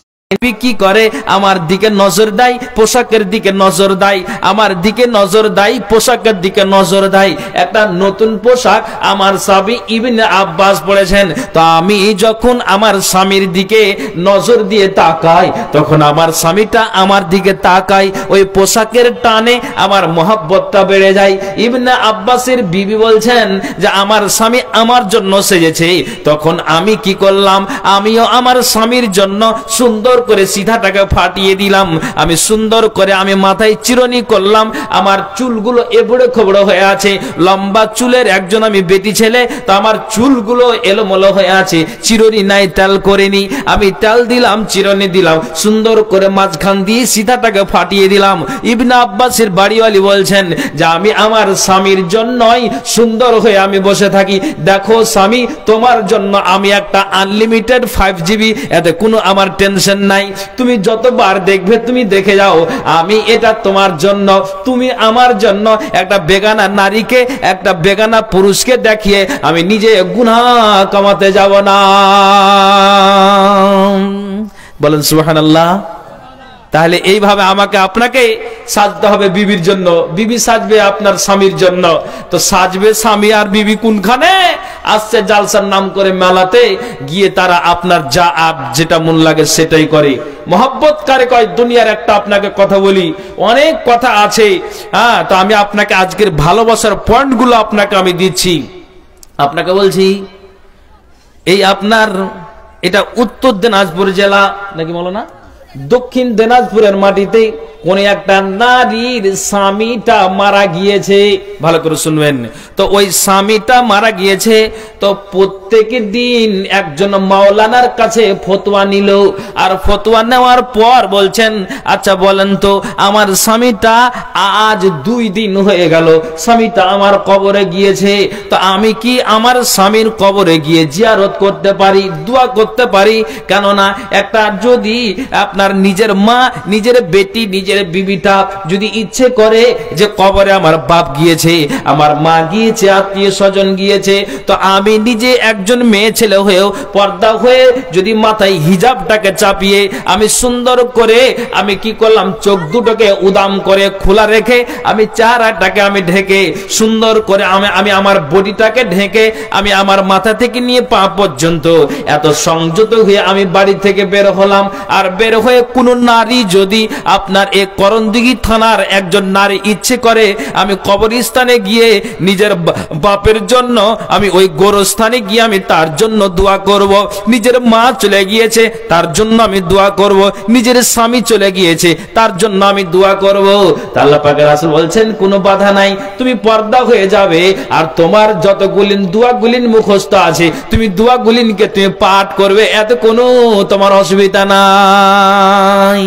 কি করে, আমার দিকে নজর দেয়, পোশাকের দিকে নজর দেয়, আমার দিকে নজর দেয়, পোশাকের দিকে নজর দেয়। একটা নতুন পোশাক আমার সাহাবী ইবনে আব্বাস পড়েছেন, তো আমি যখন আমার স্বামীর দিকে নজর দিয়ে তাকাই, তখন আমার স্বামীটা আমার দিকে তাকায়, ওই পোশাকের টানে আমার মহব্বতটা বেড়ে যায়। ইবনে আব্বাসের বিবি বলছেন যে আমার স্বামী আমার জন্য সেজেছে, তখন আমি কি করলাম, আমিও আমার স্বামীর জন্য সুন্দর করে সিধাটাকে ফাটিয়ে দিলাম, আমি সুন্দর করে আমি মাথায় চিরুনি করলাম, আমার চুলগুলো এবড়ো খবড়ো হয়ে আছে, লম্বা চুলের একজন আমি বেটি ছেলে, তো আমার চুলগুলো এলোমেলো হয়ে আছে, চিরুনি নাই, তেল করিনি, আমি তেল দিলাম, চিরুনি দিলাম, সুন্দর করে মাঝখান দিয়ে সিধাটাকে ফাটিয়ে দিলাম। ইবনে আব্বাসের বাড়িওয়ালি বলছেন যে আমি আমার স্বামীর জন্যই সুন্দর হয়ে আমি বসে থাকি, দেখো স্বামী তোমার জন্য আমি একটা আনলিমিটেড 5GB, এতে কোনো আমার টেনশন নাই, তুমি যতবার দেখবে তুমি দেখে যাও, আমি এটা তোমার জন্য, তুমি আমার জন্য। একটা বেগানা নারীকে, একটা বেগানা পুরুষকে দেখিয়ে আমি নিজে গুনাহ কামাতে যাব না। বলেন সুবহানাল্লাহ। তাহলে এইভাবে আমাকে আপনাকে সাজতে হবে বিবির জন্য, বিবি সাজবে আপনার স্বামীর জন্য। তো সাজবে স্বামী আর বিবি কোনখানে? আসছে জালসার নাম করে মেলাতে গিয়ে তারা আপনার যা যেটা মন লাগে সেটাই করে। মহব্বত কারে কয়? দুনিয়ার একটা আপনাকে কথা বলি, অনেক কথা আছে, হ্যাঁ, তো আমি আপনাকে আজকের ভালোবাসার পয়েন্টগুলো আপনাকে আমি দিচ্ছি। আপনাকে বলছি, এই আপনার এটা উত্তর দিনাজপুর জেলা নাকি বলো না, দক্ষিণ দিনাজপুরের মাটিতে কোন একটা নারীর স্বামীটা মারা গিয়েছে, ভালো করে শুনবেন। তো ওই স্বামীটা মারা গিয়েছে, তো প্রত্যেক দিন একজন মাওলানার কাছে ফতোয়া নিল, আর ফতোয়া নেওয়ার পর বলছেন আচ্ছা বলেন তো আমার স্বামীটা আজ 2 দিন হয়ে গেল, স্বামীটা আমার কবরে গিয়েছে, তো আমি কি আমার স্বামীর কবরে গিয়ে জিয়ারত করতে পারি, দোয়া করতে পারি? কেননা একটা যদি আপনার নিজের মা, নিজের বেটি, নিজের বিবিটা যদি ইচ্ছে করে যে কবরে আমার বাপ গিয়েছে, আমার মা গিয়েছে, আত্মীয় স্বজন গিয়েছে, তো আমি নিজে একজন মেয়ে ছেলে হয়েও পর্দা হয়ে যদি মাথায় হিজাবটাকে চাপিয়ে আমি সুন্দর করে আমি কি করলাম, চোখ দুটোকে উদাম করে খোলা রেখে আমি চেহারাটাকে আমি ঢেকে সুন্দর করে আমি আমার বডিটাকে ঢেকে আমি আমার মাথা থেকে নিয়ে পা পর্যন্ত এত সংযত হয়ে আমি বাড়ি থেকে বের হলাম। আর বের হয়ে কোন নারী যদি আপনার এই করণদিঘি থানার একজন নারী ইচ্ছে করে আমি কবরস্থানে গিয়ে নিজের বাপের জন্য আমি ওই গোরস্থানে গিয়ে আমি তার জন্য দোয়া করব, নিজের মা চলে গিয়েছে তার জন্য আমি দোয়া করব, নিজের স্বামী চলে গিয়েছে তার জন্য আমি দোয়া করব। আল্লাহ পাকের রাসূল বলছেন কোনো বাধা নাই, তুমি পর্দা হয়ে যাবে, আর তোমার যতগুলিন দোয়াগুলিন মুখস্থ আছে তুমি দোয়াগুলিনকে তুমি পাঠ করবে, এত কোনো তোমার অসুবিধা নাই।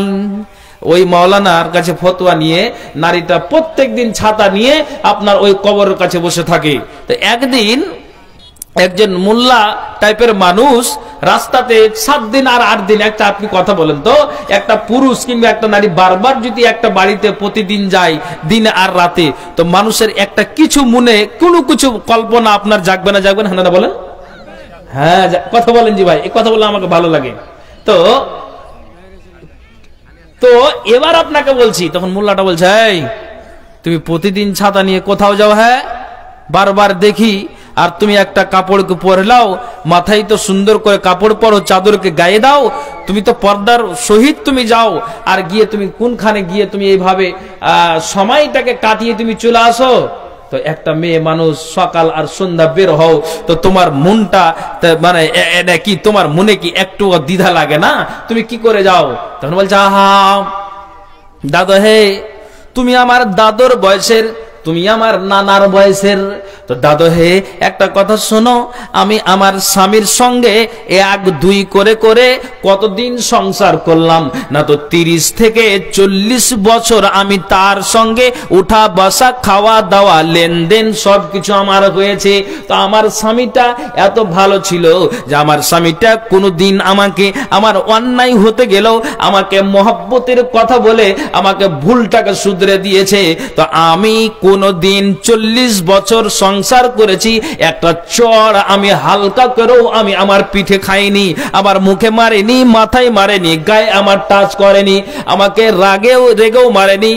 ওই মাওলানার কাছে ফতোয়া নিয়ে নারীটা প্রত্যেকদিন ছাতা নিয়ে আপনার ওই কবরের কাছে বসে থাকে। তো একদিন একজন মোল্লা টাইপের মানুষ রাস্তাতে 7 দিন আর 8 দিন, একটা আপনি কথা বলেন তো, একটা পুরুষ কিংবা একটা নারী বারবার যদি একটা বাড়িতে প্রতিদিন যায় দিনে আর রাতে, তো মানুষের একটা কিছু মনে কোনো কিছু কল্পনা আপনার জাগবে না? জাগবে না? হ্যাঁ বলেন, হ্যাঁ কথা বলেন জি ভাই, এই কথা বললে আমাকে ভালো লাগে। তো তো এবার আপনাকে বলছি, তখন মোল্লাটা বলছে এই তুমি প্রতিদিন ছাতা নিয়ে কোথাও যাও? হ্যাঁ বারবার দেখি, আর তুমি একটা কাপড়কে পরে নাও, মাথায় তো সুন্দর করে কাপড় পরো, চাদরকে গায়ে দাও, তুমি তো পর্দার সহিত তুমি যাও, আর গিয়ে তুমি কোনখানে গিয়ে তুমি এইভাবে সময়টাকে কাটিয়ে তুমি চলে আসো? তো একটা মেয়ে মানুষ সকাল আর সন্ধ্যা বের হও, তো তোমার মনটা মানে কি তোমার মনে কি একটু দ্বিধা লাগে না? তুমি কি করে যাও? তখন বলছে আহা দাদা হে, তুমি আমার দাদর বয়সের, তুমি আমার নানার বয়সের, তো দাদু হে একটা কথা শোনো, আমি আমার স্বামীর সঙ্গে 1-2 করে করে কতদিন সংসার করলাম না, তো 30 থেকে 40 বছর আমি তার সঙ্গে উঠা বসা, খাওয়া দাওয়া, লেনদেন সবকিছু আমার হয়েছে। তো আমার স্বামীটা এত ভালো ছিল যে আমার স্বামীটা কোনোদিন আমাকে আমার অন্যায় হতে গেলেও আমাকে মহব্বতের কথা বলে আমাকে ভুলটাকে শুধরে দিয়েছে। তো আমি কোনদিন 40 বছর সংসার করেছি, একটা চড় আমি হালকা করেও আমি আমার পিঠে খাইনি, আমার মুখে মারেনি, মাথায় মারেনি, গায়ে আমার টাচ করেনি, আমাকে রেগেও মারেনি,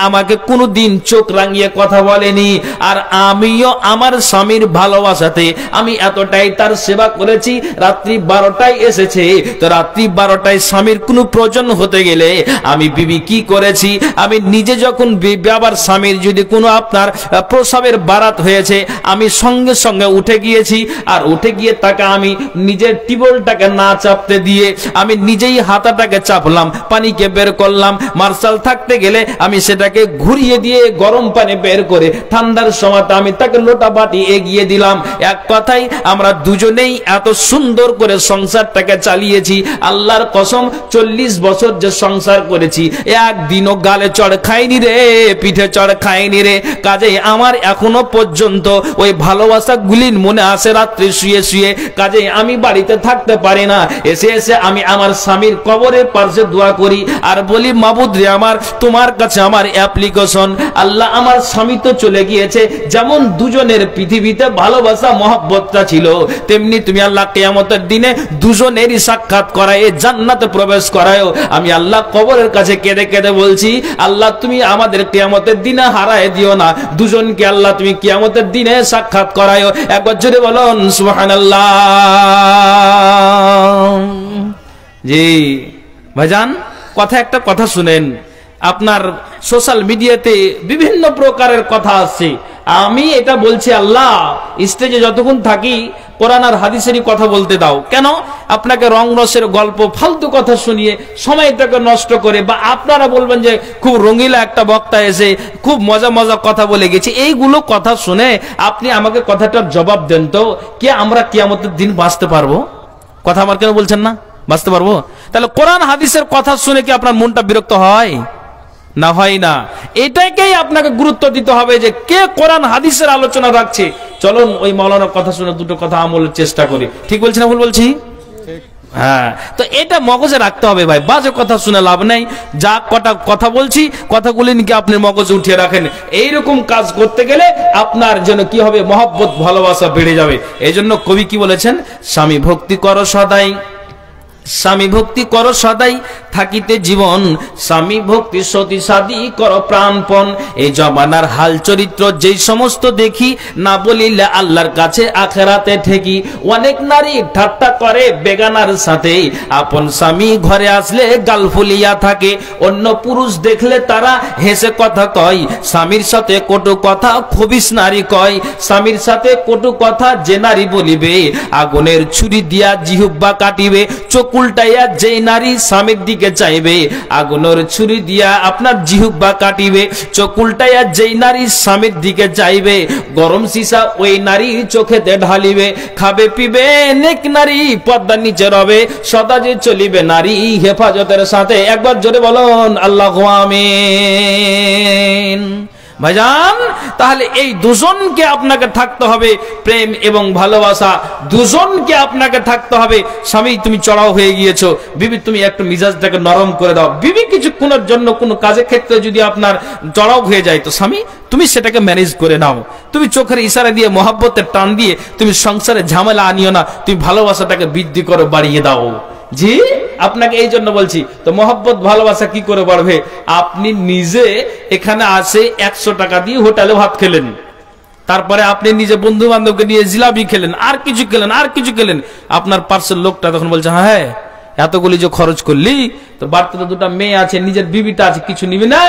আমাকে কোনদিন চোখ রাঙিয়ে কথা বলেনি। আর আমিও আমার স্বামীর ভালোবাসাতে আমি এতটাই তার সেবা করেছি। রাত্রি 12টায় এসেছে, তো রাত্রি 12টায় স্বামীর কোনো প্রয়োজন হতে গেলে আমি বিবি কি করেছি, আমি নিজে যখন আবার স্বামীর যদি কোনো আপনার প্রসবের বারাত হয়েছে, আমি সঙ্গে সঙ্গে উঠে গিয়েছি, আর উঠে গিয়ে তাকে আমি নিজের টিবলটাকে না চাপতে দিয়ে আমি নিজেই হাতাটাকে চাপলাম, পানিকে বের করলাম। মার্শাল থাকতে গেলে আমি সেটাকে ঘুরিয়ে দিয়ে গরম পানি বের করে ঠান্ডার সময় আমি তাকে লোটা বাটি এগিয়ে দিলাম। এক কথাই আমরা দুজনেই এত সুন্দর করে সংসারটাকে চালিয়েছি। আল্লাহর কসম 40 বছর যে সংসার করেছি, একদিনও গালে চড় খাইনি রে, পিঠে চড় খাইনি রে। কাজেই আমার এখনো পর্যন্ত ওই ভালোবাসা গুলিন মনে আসে রাত্রে শুয়ে শুয়ে। কাজেই আমি বাড়িতে থাকতে পারি না, এসে এসে আমি আমার স্বামীর কবরের পাশে দোয়া করি আর বলি, মাবুদ রে আমার, তোমার কাছে আমার অ্যাপ্লিকেশন। আল্লাহ আমার স্বামী তো চলে গিয়েছে, যেমন দুজনের পৃথিবীতে ভালোবাসা মহব্বতটা ছিল, তেমনি তুমি আল্লাহ কিয়ামতের দিনে দুজনেরই সাক্ষাৎ করায়, জান্নাতে প্রবেশ করায়। আমি আল্লাহ কবরের কাছে কেঁদে কেঁদে বলছি, আল্লাহ তুমি আমাদের কিয়ামতের দিনে হারায় দিও না, দুজনকে আল্লাহ তুমি কিয়ামতের দিনে সাক্ষাৎ করায়। একবার জোরে বলুন সুবহানাল্লাহ। জি ভাইজান, কথা শুনেন, আপনার সোশ্যাল মিডিয়াতে বিভিন্ন প্রকারের কথা আসছে। আমি এটা বলছি, আল্লাহ স্টেজে যতক্ষণ থাকি কোরআন আর হাদিসেরই কথা বলতে দাও। কেন আপনাকে রং রসের গল্প ফালতু কথা শুনিয়ে সময়টাকে নষ্ট করে, বা আপনারা বলবেন যে খুব রঙিলা একটা বক্তা এসে খুব মজা মজা কথা বলে গেছে, এইগুলো কথা শুনে আপনি আমাকে কথাটার জবাব দেন তো, কে আমরা কিয়ামতের দিন বাঁচতে পারবো? কথা আমার কেন বলছেন না বাঁচতে পারবো? তাহলে কোরআন হাদিসের কথা শুনে কি আপনার মনটা বিরক্ত হয়? না, হয় না। এটাকেই আপনাকে গুরুত্ব দিতে হবে যে কে কোরআন হাদিসের আলোচনা রাখছে। চলুন ওই মাওলানার কথা শুনে দুটো কথা আমলের চেষ্টা করি। ঠিক বলছি না ভুল বলছি? হ্যাঁ, তো এটা মগজে রাখতে হবে ভাই, বাজে কথা শুনে লাভ নেই। যা কটা কথা বলছি, কথাগুলি নাকি আপনি মগজে উঠিয়ে রাখেন। এইরকম কাজ করতে গেলে আপনার যেন কি হবে, মহব্বত ভালোবাসা বেড়ে যাবে। এই জন্য কবি কি বলেছেন, স্বামী ভক্তি করো সদাই, স্বামী ভক্তি করো সদাই থাকিতে জীবন, স্বামী ভক্তি সতী সাদি করো প্রাণপণ। এই জমানার হাল চরিত্র যেই সমস্ত দেখি, না বলিলে আল্লাহর কাছে আখেরাতে ঠেকি। অনেক নারী ঠাট্টা করে বেগানার সাথে, আপন স্বামী ঘরে আসলে গাল ফুলিয়া থাকে। অন্য পুরুষ দেখলে তারা হেসে কথা কয়, স্বামীর সাথে কটু কথা খবিস নারী কয়। স্বামীর সাথে কটু কথা যে নারী বলিবে, আগুনের ছুরি দিয়া জিহ্বা কাটিবে। চোখ উল্টাইয়া যেই নারী স্বামীর দিকে চাইবে, আগুনের ছুরি দিয়া আপনার জিহ্বা কাটিবে। চোখ উল্টাইয়া যেই নারী স্বামীর দিকে চাইবে, গরম সীসা ওই নারী চোখেতে ঢালিবে। খাবে পিবে নেক নারী পর্দার নিচে রবে, সদা যে চলিবে নারী হেফাজতের সাথে। একবার জোরে বলুন আল্লাহু আমিন। ভাইজান, তাহলে এই দুজনকে আপনাকে থাকতে হবে, প্রেম এবং ভালোবাসা দুজনকে আপনাকে থাকতে হবে। স্বামী তুমি চড়াও হয়ে গিয়েছো, বিবি তুমি একটু মিজাজটাকে নরম করে দাও। বিবি কিছুক্ষণের জন্য কোনো কাজের ক্ষেত্রে যদি আপনার চড়াও হয়ে যায়, তো স্বামী তুমি সেটাকে ম্যানেজ করে নাও। তুমি চোখের ইশারা দিয়ে, মহব্বতের টান দিয়ে তুমি সংসারে ঝামেলা আনিও না, তুমি ভালোবাসাটাকে বৃদ্ধি করো, বাড়িয়ে দাও। জি, আপনাকে এই জন্য বলছি। তো মহব্বত ভালোবাসা কি করে বাড়বে? আপনি নিজে এখানে আসে 100 টাকা দিয়ে হোটেলে ভাত খেলেন, তারপরে আপনি নিজে বন্ধু বান্ধবকে নিয়ে জিলাপি খেলেন, আর কিছু খেলেন, আর কিছু খেলেন। আপনার পার্সেল লোকটা তখন বলছে, হ্যাঁ এতগুলি যে খরচ করলি, তো বাড়িতে তো দুটা মেয়ে আছে, নিজের বিবিটা আছে, কিছু নিবি না?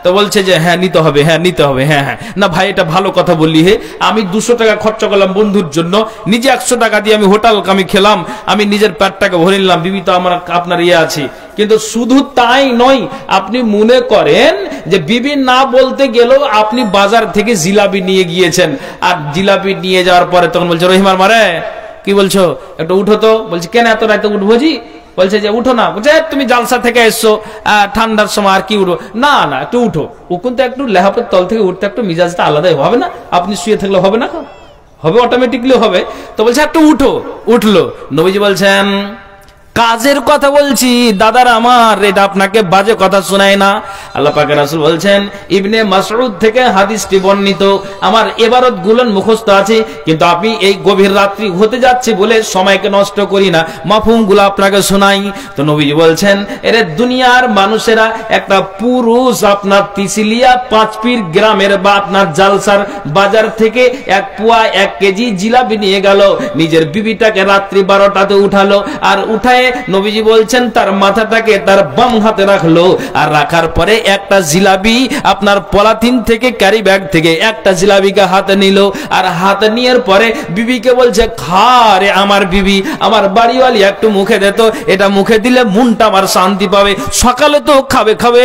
তো বলছে যে হ্যাঁ নিতে হবে, হ্যাঁ নিতে হবে, হ্যাঁ হ্যাঁ। না ভাই, এটা ভালো কথা বললি, হে আমি 200 টাকা খরচা করলাম বন্ধুর জন্য, নিজে 100 টাকা দিয়ে আমি হোটেল আমি খেলাম, আমি নিজের পেটটাকে ভরে নিলাম, বিবি তো আমার আপনার ইয়ে আছে। কিন্তু শুধু তাই নয়, আপনি মনে করেন যে বিবি না বলতে গেলেও আপনি বাজার থেকে জিলাপি নিয়ে গিয়েছেন, আর জিলাপি নিয়ে যাওয়ার পরে তখন বলছে, রহিমার মারে কি বলছো, একটু উঠো তো। বলছে, কেন এত রাতে উঠবো জি? বলছে যে উঠো না। বলছে, তুমি জালসা থেকে এসছো, ঠান্ডার সময় আর কি উঠবো? না না, একটু উঠো। ও কিন্তু একটু লেহাপের তল থেকে উঠতে একটু মিজাজটা আলাদাই হবে না? আপনি শুয়ে থাকলে হবে না? হবে, অটোমেটিকলি হবে। তো বলছে একটু উঠো। উঠলো। নবীজি বলছেন, কাজের কথা বলছি দাদার আমার, এটা আপনাকে বাজে কথা শোনায় না। আল্লাহ পাকের রাসূল বলছেন, ইবনে মাসউদ থেকে হাদিসটি বর্ণিত, আমার ইবারত গুলো মুখস্থ আছে, কিন্তু আপনি এই গভীর রাত্রি হতে যাচ্ছে বলে সময়কে নষ্ট করি না, মাফহুম গুলো আপনাকে শোনাই। তো নবীজি বলছেন, এর দুনিয়ার মানুষেরা একটা পুরুষ আপনার তিসিলিয়া 5 পীর গ্রামের বা আপনার জালসার বাজার থেকে 1 পোয়া 1 কেজি জিলাপি নিয়ে গেল, নিজের বিবিটাকে রাত্রি 12টাতে উঠালো, আর উঠায় নবীজি বলছেন তার মাথাটাকে তার বাম হাতে রাখলো, আর রাখার পরে একটা জিলাপি আপনার পলিথিন থেকে ক্যারি ব্যাগ থেকে একটা জিলাপিকে হাতে নিল, আর হাতে নেওয়ার পরে বিবিকে বলছে, খা রে আমার বিবি, আমার বাড়িওয়ালি একটু মুখে দে তো, এটা মুখে দিলে মনটা আমার শান্তি পাবে, সকালে তো খাবে খাবে,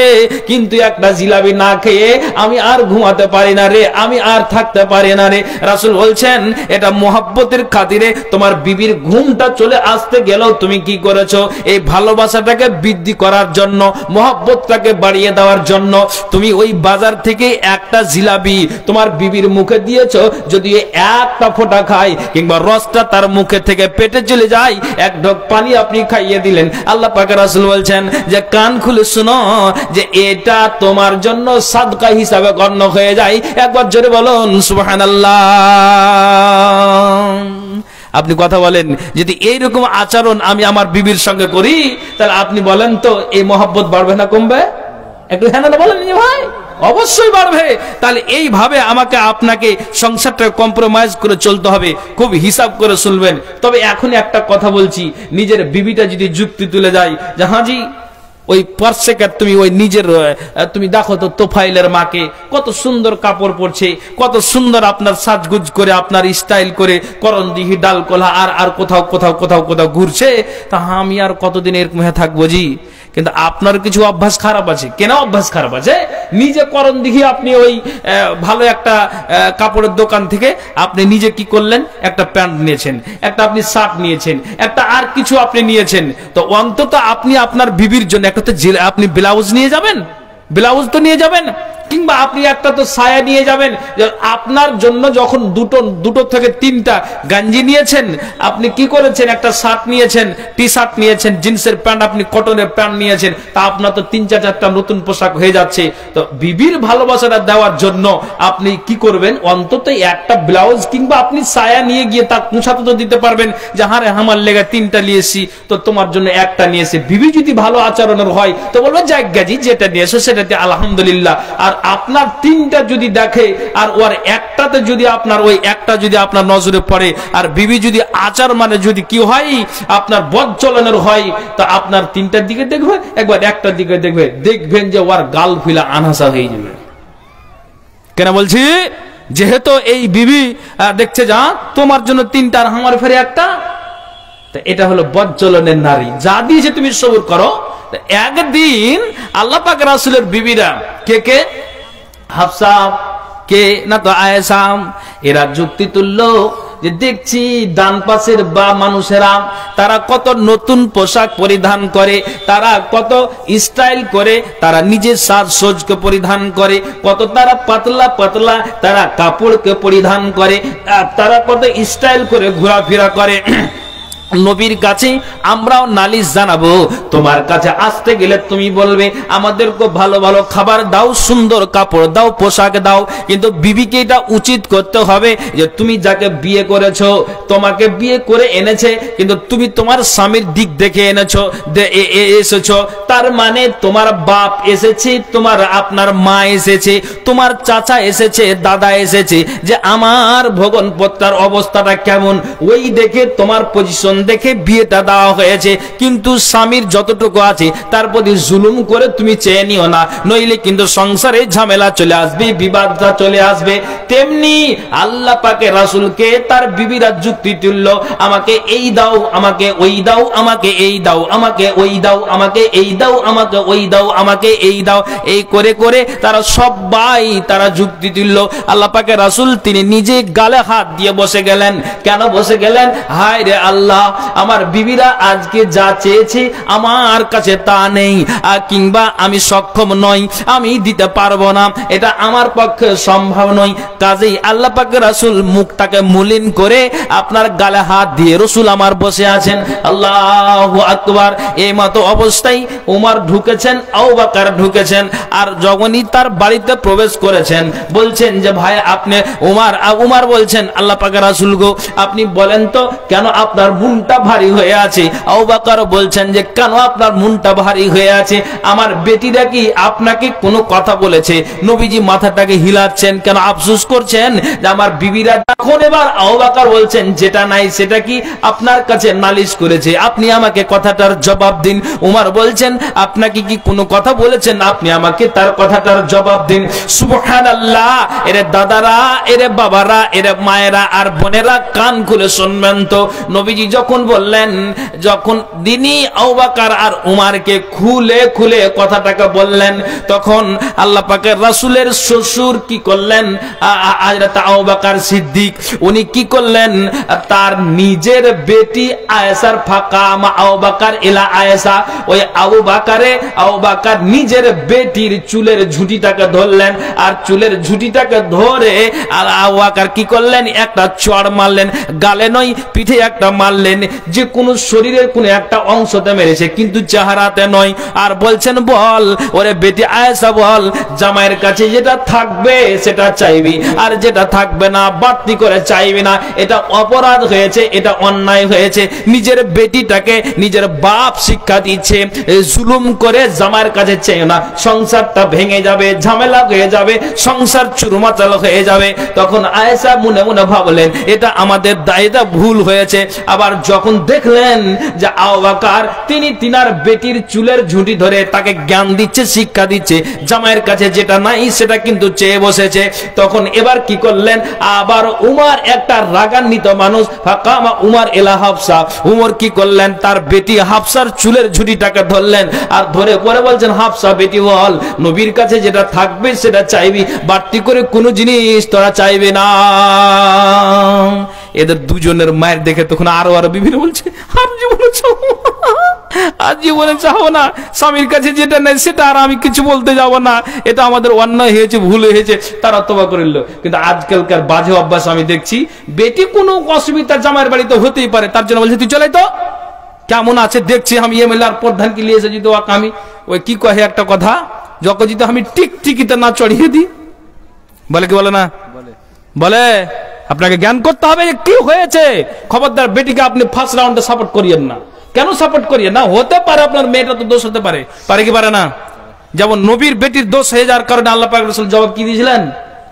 কিন্তু একটা জিলাপি না খেয়ে আমি আর ঘুমাতে পারি না রে, আমি আর থাকতে পারি না রে। রাসূল বলছেন, এটা মোহাব্বতের খাতিরে তোমার বিবির ঘুমটা চলে আসতে গেলেও তুমি কি করেছো, এই ভালোবাসাটাকে বৃদ্ধি করার জন্য, মোহাব্বতটাকে বাড়িয়ে দেওয়ার জন্য তুমি ওই বাজার থেকে একটা জিলাপি তোমার বিবির মুখে দিয়েছো, যদি একটা ফোঁটা খায় কিংবা রসটা তার মুখে থেকে পেটে চলে যায়, এক ঢোক পানি আপনি খাইয়ে দিলেন, আল্লাহ পাকের রাসূল বলছেন যে কান খুলে শুনো, যে এটা তোমার জন্য সাদকা হিসাবে গণ্য হয়ে যায়। একবার জোরে বলুন সুবহানাল্লাহ। আপনি কথা বলেন, যদি এইরকম আচরণ আমি আমার বিবির সঙ্গে করি, তাহলে আপনি বলেন তো এই মহব্বত বাড়বে না কমবে? একটু হ্যাঁ না বলেন ভাই, অবশ্যই বাড়বে। তাহলে এইভাবে আমাকে আপনাকে সংসারটা কম্প্রোমাইজ করে চলতে হবে, খুব হিসাব করে শুনবেন। তবে এখন একটা কথা বলছি, নিজের বিবিটা যদি যুক্তি তুলে যায় যে হাজি ওই পার্সেকে তুমি ওই নিজের তুমি দেখো তো তোফাইলের মাকে কত সুন্দর কাপড় পরছে, কত সুন্দর আপনার সাজগুজ করে আপনার স্টাইল করে করণদিঘি ডালকোলা আর কোথাও কোথাও কোথাও কোথাও ঘুরছে, তা আমি আর কতদিন এরকম হয়ে থাকবো জি? কিন্তু আপনার কিছু অভ্যাস খারাপ আছে। কেন অভ্যাস খারাপ আছে? নিজে করণদিঘি আপনি ওই ভালো একটা কাপড়ের দোকান থেকে আপনি নিজে কি করলেন, একটা প্যান্ট নিয়েছেন, একটা আপনি শার্ট নিয়েছেন, একটা আর কিছু আপনি নিয়েছেন, তো অন্তত আপনি আপনার বিবির জন্য একটা তো আপনি ব্লাউজ নিয়ে যাবেন, ব্লাউজ তো নিয়ে যাবেন, কিংবা আপনি একটা তো সায়া নিয়ে যাবেন। আপনার জন্য যখন দুটো থেকে 3টা গঞ্জি নিয়েছেন, আপনি কি করেছেন, একটা শার্ট নিয়েছেন, টি শার্ট নিয়েছেন, জিন্সের প্যান্ট, আপনি কটনের প্যান্ট নিয়েছেন, তা আপনার তো 3-4টা নতুন পোশাক হয়ে যাচ্ছে। তো বিবির ভালোবাসাটা দেওয়ার জন্য আপনি কি করবেন, অন্তত একটা ব্লাউজ কিংবা আপনি সায়া নিয়ে গিয়ে তার কুঁচাতে তো দিতে পারবেন যে হারে আমার লেগে 3টা নিয়েছি, তো তোমার জন্য একটা নিয়েছে। বিবি যদি ভালো আচরণের হয় তো বলবে যাক গাজি যেটা নিয়েছো সেটাতে আলহামদুলিল্লাহ। আর আপনার 3টা যদি দেখে আর ওর একটাতে যদি আপনার ওই একটা যদি আপনার নজরে পড়ে, আর বিবি যদি আচার মানে যদি কি হয় আপনার বদচলনের হয়, তো আপনার 3টার দিকে দেখবে, একবার একটার দিকে দেখবে, দেখবেন যে ওর গাল ফুলা আনহাসা হয়ে যাবে। কেন বলছি, যেহেতু এই বিবি দেখছে যা তোমার জন্য 3টা আর আমার ফেরে একটা, তো এটা হলো বদচলনের নারী, যা দিয়েছে তুমি সবুর করো। একদিন আল্লাহ পাক রাসূলের বিবিরা কে হাফসা, কে না তো আয়েশা, এরা যুক্তি তুললো যে দেখছি ডান পাশের বা মানুষেরা তারা কত নতুন পোশাক পরিধান করে, তারা কত স্টাইল করে, তারা নিজের সাজসজ্জাকে পরিধান করে, কত তারা পাতলা পাতলা তারা কাপড়কে পরিধান করে, তারা কত স্টাইল করে ঘোরাফেরা করে। নবীর কাছে আমরাও নালিশ জানাবো, তোমার কাছে আসতে গেলে তুমি বলবে আমাদেরকে ভালো ভালো খাবার দাও, সুন্দর কাপড় দাও, পোশাক দাও, কিন্তু বিবিকে এটা উচিত করতে হবে যে তুমি যাকে বিয়ে করেছো, তোমাকে বিয়ে করে এনেছে, কিন্তু তুমি তোমার স্বামীর দিক দেখে এসেছো, তার মানে তোমার বাপ এসেছে, তোমার আপনার মা এসেছে, তোমার চাচা এসেছে, দাদা এসেছে, যে আমার ভোগনপত্তার অবস্থাটা কেমন, ওই দেখে তোমার পজিশন দেখে বিয়েটা দেওয়া হয়েছে। কিন্তু স্বামীর যতটুকু আছে তার প্রতি জুলুম করে তুমি চেয়ে নিও না, নইলে কিন্তু সংসারে ঝামেলা চলে আসবে, বিবাদটা চলে আসবে। তেমনি আল্লাহ পাকে রাসূলকে তার বিবিরা যুক্তি তুলল, আমাকে এই দাও, আমাকে ওই দাও, আমাকে এই দাও, আমাকে ওই দাও, আমাকে এই দাও, আমাকে ওই দাও, আমাকে এই দাও, এই করে করে তারা সবাই তারা যুক্তি তুলল। আল্লাহ পাকে রাসূল তিনি নিজে গালে হাত দিয়ে বসে গেলেন। কেন বসে গেলেন? হায় রে আল্লাহ, আমার বিবিরা আজকে যা চেয়েছে আমার কাছে তা নেই, কিংবা আমি সক্ষম নই, আমি দিতে পারবো না, এটা আমার পক্ষে সম্ভব নয়। কাজেই আল্লাহ পাক রাসূল মুখটাকে মলিন করে আপনার গালে হাত দিয়ে রসুল আমার বসে আছেন। আল্লাহু আকবার। এই মতো অবস্থায় উমর ঢুকেছেন, আবু বকর ঢুকেছেন, আর যখনই তার বাড়িতে প্রবেশ করেছেন বলছেন যে ভাই আপনি উমর বলছেন আল্লাহ পাকের রাসূল গো আপনি বলেন তো কেন আপনার মনটা ভারী হয়ে আছে? আবু বকর বলছেন যে কেন আপনার মনটা ভারী হয়ে আছে? আমার বেটিরা কি আপনাকে কোনো কথা বলেছে? নবীজি মাথাটাকে হিলাচ্ছেন, কেন আফসোস করছেন যে আমার বিবিরা? তখন এবার আবু বকর বলছেন যেটা নাই সেটা কি আপনার কাছে নালিশ করেছে, আপনি আমাকে কথাটার জবাব দিন। উমর বলছেন আপনাকে কি কোনো কথা বলেছেন, আপনি আমাকে তার কথাটার জবাব দিন। সুবহানাল্লাহ। এরে দাদারা, এরে বাবারা, এরে মায়েরা আর বোনেরা কান খুলে শুনবেন তো, নবীজি যখন বললেন, যখন তিনি আবু বকর আর উমরকে খুলে খুলে কথাটাকে বললেন, তখন আল্লাহ পাকের রাসূলের শ্বশুর কি করলেন? হযরত আবু বকর সিদ্দিক উনি কি করলেন? তার নিজের বেটি আয়েশার ফাকামা আবু বকর ইলা আয়েশা, ওই আবু বকর নিজের বেটির চুলের ঝুঁটিটাকে ধরলেন, আর চুলের ঝুঁটিটাকে ধরে আর আবু বকর কি করলেন? একটা চড় মারলেন, গালে নয় পিঠে একটা মারলেন, যে কোনো শরীরের কোনো একটা অংশতে মেরেছে কিন্তু চেহারাতে নয়। আর বলছেন বল ওরে বেটি আয়েশা বল, জামাইয়ের কাছে যেটা থাকবে সেটা চাইবি, আর যেটা থাকবে না বাড়তি করে চাইবি না। এটা অপরাধ হয়েছে, এটা অন্যায় হয়েছে। নিজের বেটিটাকে নিজের বাপ শিক্ষা দিচ্ছে, জুলুম করে জামাইয়ের কাছে চেয়ে না, সংসারটা ভেঙে যাবে, ঝামেলা হয়ে যাবে, সংসার চুরমাচাল হয়ে যাবে। তখন আয়েশা মনে মনে ভাবলেন এটা আমাদের দায়িত্ব ভুল হয়েছে। আবার যখন দেখলেন যে আবু বকর তিনি তিনার বেটির চুলের ঝুঁটি ধরে তাকে জ্ঞান দিচ্ছে, শিক্ষা দিচ্ছে, জামাইয়ের কাছে যেটা নাই সেটা কিন্তু চেয়ে বসেছে, তখন এবার কি করলেন? আবার উমর একটা রাগান্বিত মানুষ, ফাকামা উমর ইলা হাফসা, উমর কি করলেন? তার বেটি হাফসার চুলের ঝুঁটিটাকে ধরলেন, আর ধরে পরে বলছেন হাফসা বেটি বল, নবীর কাছে যেটা থাকবে সেটা চাইবি, বাড়তি করে কোনো জিনিস তোরা চাইবে না। এদের দুজনের মায়ের দেখে তখন আরো বিভিন্ন বলছে আর জীবনে চাহবো না, স্বামীর কাছে যেটা নেই সেটা আর আমি কিছু বলতে যাব না, এটা আমাদের অন্যায় হয়েছে, ভুল হয়েছে, তারা তওবা করে নিল। কিন্তু আজকালকার বাজে অভ্যাস আমি দেখছি, বেটি কোনো অসুবিধা জামাইয়ের বাড়িতে হতেই পারে, তার জন্য বলছে তুই চলে তো কেমন আছে দেখছি, আমি এমএলআর প্রধানকে নিয়ে এসেছি তো আমি ওই কি কহে একটা কথা, যখন যদি আমি টিকটিকিতে না চড়িয়ে দিই, বলে কি বলে না বলে আপনাকে জ্ঞান করতে হবে কি হয়েছে। খবরদার বেটিকে আপনি ফার্স্ট রাউন্ডে সাপোর্ট করিয়েন না। কেন সাপোর্ট করিয়েন না? হতে পারে আপনার মেয়েটা তো দোষ হতে পারে, পারে কি পারে না? যেমন নবীর বেটির দোষ হয়ে যাওয়ার কারণে আল্লাহ পাক রাসূল জবাব কি দিয়েছিলেন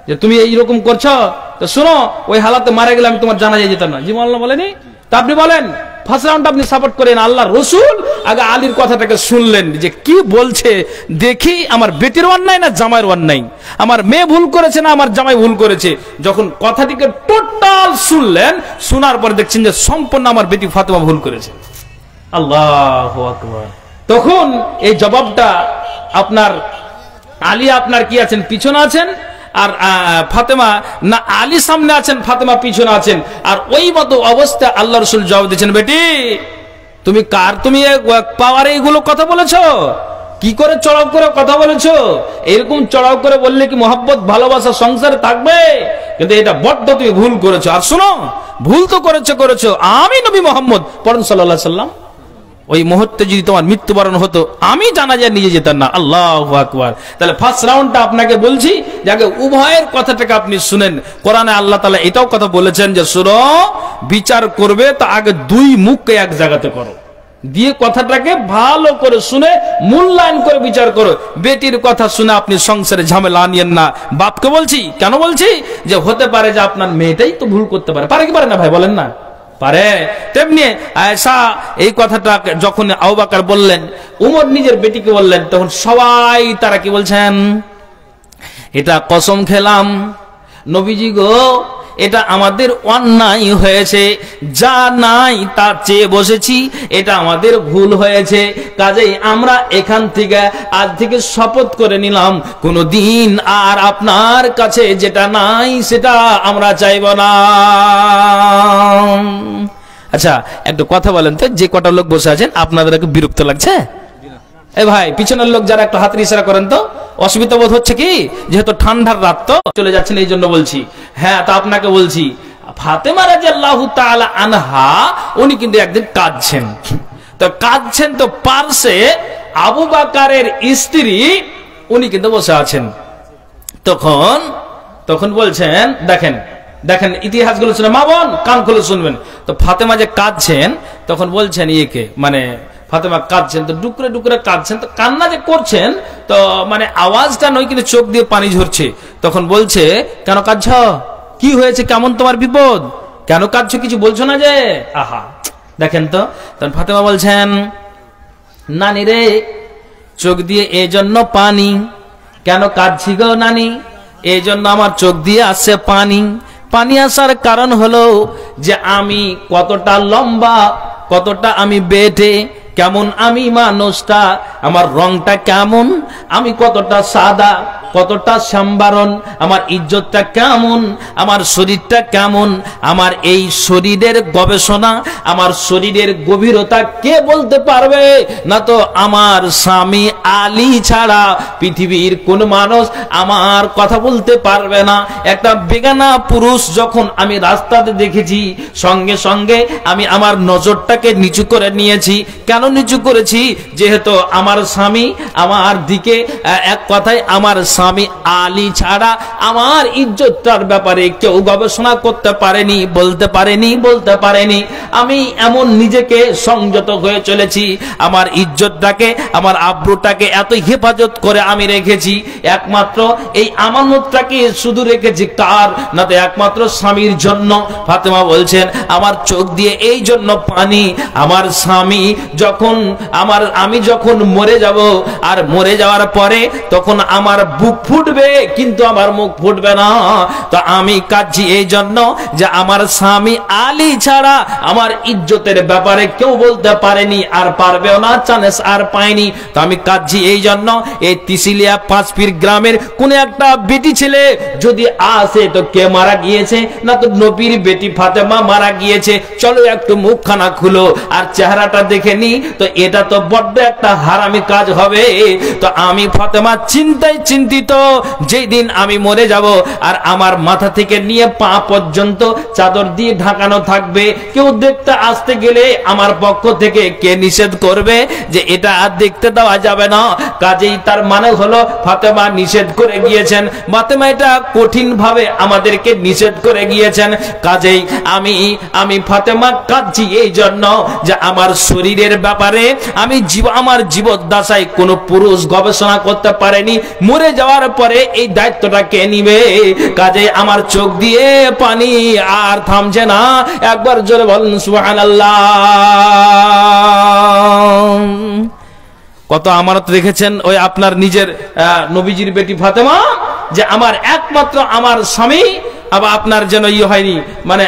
যে তুমি এইরকম করছো, তো শুনো ওই হালাতে মারা গেলে আমি তোমার জানাজায় যেতাম না। জীবন আল্লাহ বলেনি? তা আপনি বলেন ফার্স্ট রাউন্ড আপনি সাপোর্ট করেন। আল্লাহ রসুল আগে আলীর কথাটাকে শুনলেন যে কি বলছে, দেখি আমার বেটির অন্যায় না জামাইয়ের অন্যায়, আমার মেয়ে ভুল করেছে না আমার জামাই ভুল করেছে। যখন কথাটিকে টোটাল শুনলেন, শোনার পর দেখছেন যে সম্পূর্ণ আমার বেটি ফাতেমা ভুল করেছে। আল্লাহু আকবার। তখন এই জবাবটা আপনার আলী আপনার কি আছেন পিছনে আছেন, আর ফাতেমা না আলী সামনে আছেন, ফাতেমা পিছনে আছেন। আর ওই মতো অবস্থা আল্লাহ রাসূল জবাব দিয়েছেন, বেটি তুমি তুমি পাওয়ারে এইগুলো কথা বলেছো, কি করে চড়াও করে কথা বলেছো? এরকম চড়াও করে বললে কি মহব্বত ভালোবাসা সংসারে থাকবে? কিন্তু এটা বড্ড তুমি ভুল করেছো। আর শোনো, ভুল তো করেছো, আমি নবী মোহাম্মদ পড়েন সাল্লাল্লাহু আলাইহি সাল্লাম, ওই মুহূর্তে যদি তোমার মৃত্যুবরণ হতো আমি জানাজায় নিয়ে যেতাম না। আল্লাহু আকবার। তাহলে ফার্স্ট রাউন্ডটা আপনাকে বলছি যে আগে উভয়ের কথাটাকে আপনি শুনেন। কোরআনে আল্লাহ তাআলা এটাও কথা বলেছেন যে শুনো, বিচার করবে তা আগে দুই মুখকে এক জায়গাতে করো, দিয়ে কথাটাকে ভালো করে শুনে মূল্যায়ন করে বিচার করো। বেটির কথা শুনে আপনি সংসারে ঝামেলা আনিয়েন না। বাপকে বলছি, কেন বলছি? যে হতে পারে যে আপনার মেয়েটাই তো ভুল করতে পারে, পারে কি পারে না ভাই বলেন না? পারে। তেমনি আয়েশা এই কথাটা যখন আবু বকর বললেন, উমর নিজের বেটিকে বললেন, তখন সবাই তারা কি বলছেন? এটা কসম খেলাম নবীজি গো, এটা আমাদের অন্যায় হয়েছে, যা নাই তা চেয়ে বসেছি, এটা আমাদের ভুল হয়েছে। কাজেই আমরা এখান থেকে আজ থেকে শপথ করে নিলাম কোনদিন আর আপনার কাছে যেটা নাই সেটা আমরা চাইব না। আচ্ছা একটু কথা বলেন তো, যে কটা লোক বসে আছেন আপনাদের একটু বিরক্ত লাগছে? এ ভাই পিছনের লোক যারা একটু হাতের ইশারা করেন তো, অসুবিধা বোধ হচ্ছে কি? যেহেতু ঠান্ডার রাত তো চলে যাচ্ছেন এই জন্য বলছি। হ্যাঁ তা আপনাকে বলছি, ফাতেমা রাদিয়াল্লাহু তাআলা আনহা উনি কিন্তু একদিন কাঁদছেন, তো কাঁদছেন তো পার্শ্বে আবু বকরের স্ত্রী উনি কিন্তু বসে আছেন। তখন বলছেন, দেখেন দেখেন ইতিহাসগুলো শুনে, মা বোন কান খুলে শুনবেন। তো ফাতেমা যে কাঁদছেন তখন বলছেন ইয়েকে, মানে ফাতেমা কাঁদছেন তো ডুকরে ডুকরে কাঁদছেন, তো কান্না যে করছেন তো মানে আওয়াজটা নয় কিন্তু চোখ দিয়ে পানি ঝরছে। তখন বলছে, কেন কাঁদছ, কি হয়েছে, কেমন তোমার বিপদ, কেন কাঁদছো, কিছু বলছো না যে? আহা দেখেন তো। তখন ফাতেমা বলছেন, নানি রে চোখ দিয়ে এই জন্য পানি, কেন কাঁদছি গো নানি, এই জন্য আমার চোখ দিয়ে আসছে পানি। পানি আসার কারণ হলো যে আমি কতটা লম্বা, কতটা আমি বেটে, কেমন আমি মানুষটা, আমার রংটা কেমন, আমি কতটা সাদা, কতটা সম্বারণ, আমার ইজ্জতটা কেমন, আমার শরীরটা কেমন, আমার এই শরীরের গবেষণা, আমার শরীরের গভীরতা কে বলতে পারবে? না তো আমার স্বামী আলী ছাড়া পৃথিবীর কোন মানুষ আমার কথা বলতে পারবে না। একটা বেগানা পুরুষ যখন আমি রাস্তাতে দেখেছি, সঙ্গে সঙ্গে আমি আমার নজরটাকে নিচু করে নিয়েছি। কেন নিচু করেছি? যেহেতু আমার স্বামী আমার দিকে, এক কথায় আমার স্বামী আলী ছাড়া আমার ইজ্জতটার ব্যাপারে কেউ গবেষণা করতে পারেনি, বলতে পারেনি। আমি এমন নিজেকে সংযত হয়ে চলেছি, আমার ইজ্জতটাকে, আমার আব্রুটাকে এত হেফাজত করে আমি রেখেছি। একমাত্র এই আমানতটাকে শুধু রেখেছি কার? না তো একমাত্র স্বামীর জন্য। ফাতেমা বলছেন, আমার চোখ দিয়ে এই জন্য পানি, আমার স্বামী যখন আমি যখন মরে যাব, আর মরে যাওয়ার পরে তখন আমার বুক ফুটবে কিন্তু আমার মুখ ফুটবে না। তো আমি কাঁদছি এই জন্য যে আমার স্বামী আলী ছাড়া আমার ইজ্জতের ব্যাপারে কেউ বলতে পারেনি, আর পারবেও না, চান্স আর পায়নি। তো আমি কাঁদছি এই জন্য, এই তিসিলিয়া পাঁচপীর গ্রামের কোন একটা বেটি ছেলে যদি আসে তো কে মারা গিয়েছে? না তো নবীর বেটি ফাতেমা মারা গিয়েছে, চলো একটু মুখখানা খুলো আর চেহারাটা দেখে নি, তো এটা তো বড্ড একটা হারামি কাজ হবে। তো আমি ফাতেমা চিন্তায় চিন্তিত, যেই দিন আমি মরে যাব আর আমার মাথা থেকে নিয়ে পা পর্যন্ত চাদর দিয়ে ঢাকানো থাকবে, কেউ দেখতে আসতে গেলে আমার পক্ষ থেকে কে নিষেধ করবে যে এটা আর দেখতে দেওয়া যাবে না? কাজেই তার মানে হলো ফাতেমা নিষেধ করে গিয়েছেন, ফাতেমা এটা কঠিন ভাবে আমাদেরকে নিষেধ করে গিয়েছেন। কাজেই আমি ফাতেমা কাঁদছি এই জন্য যে আমার শরীরের ব্যাপারে আমি আমার জীবদ্দশায় কোনো পুরুষ গবেষণা করতে পারেনি, মরে যাওয়ার পরে এই দায়িত্বটা কে নিবে? কাজে আমার চোখ দিয়ে পানি আর থামছে না। একবার জোরে বলেন সুবহানাল্লাহ। কত আমানত রেখেছেন ওই আপনার নিজের নবীজির বেটি ফাতেমা, যে আমার একমাত্র আমার স্বামী, আবার আপনার যেন হয়নি, মানে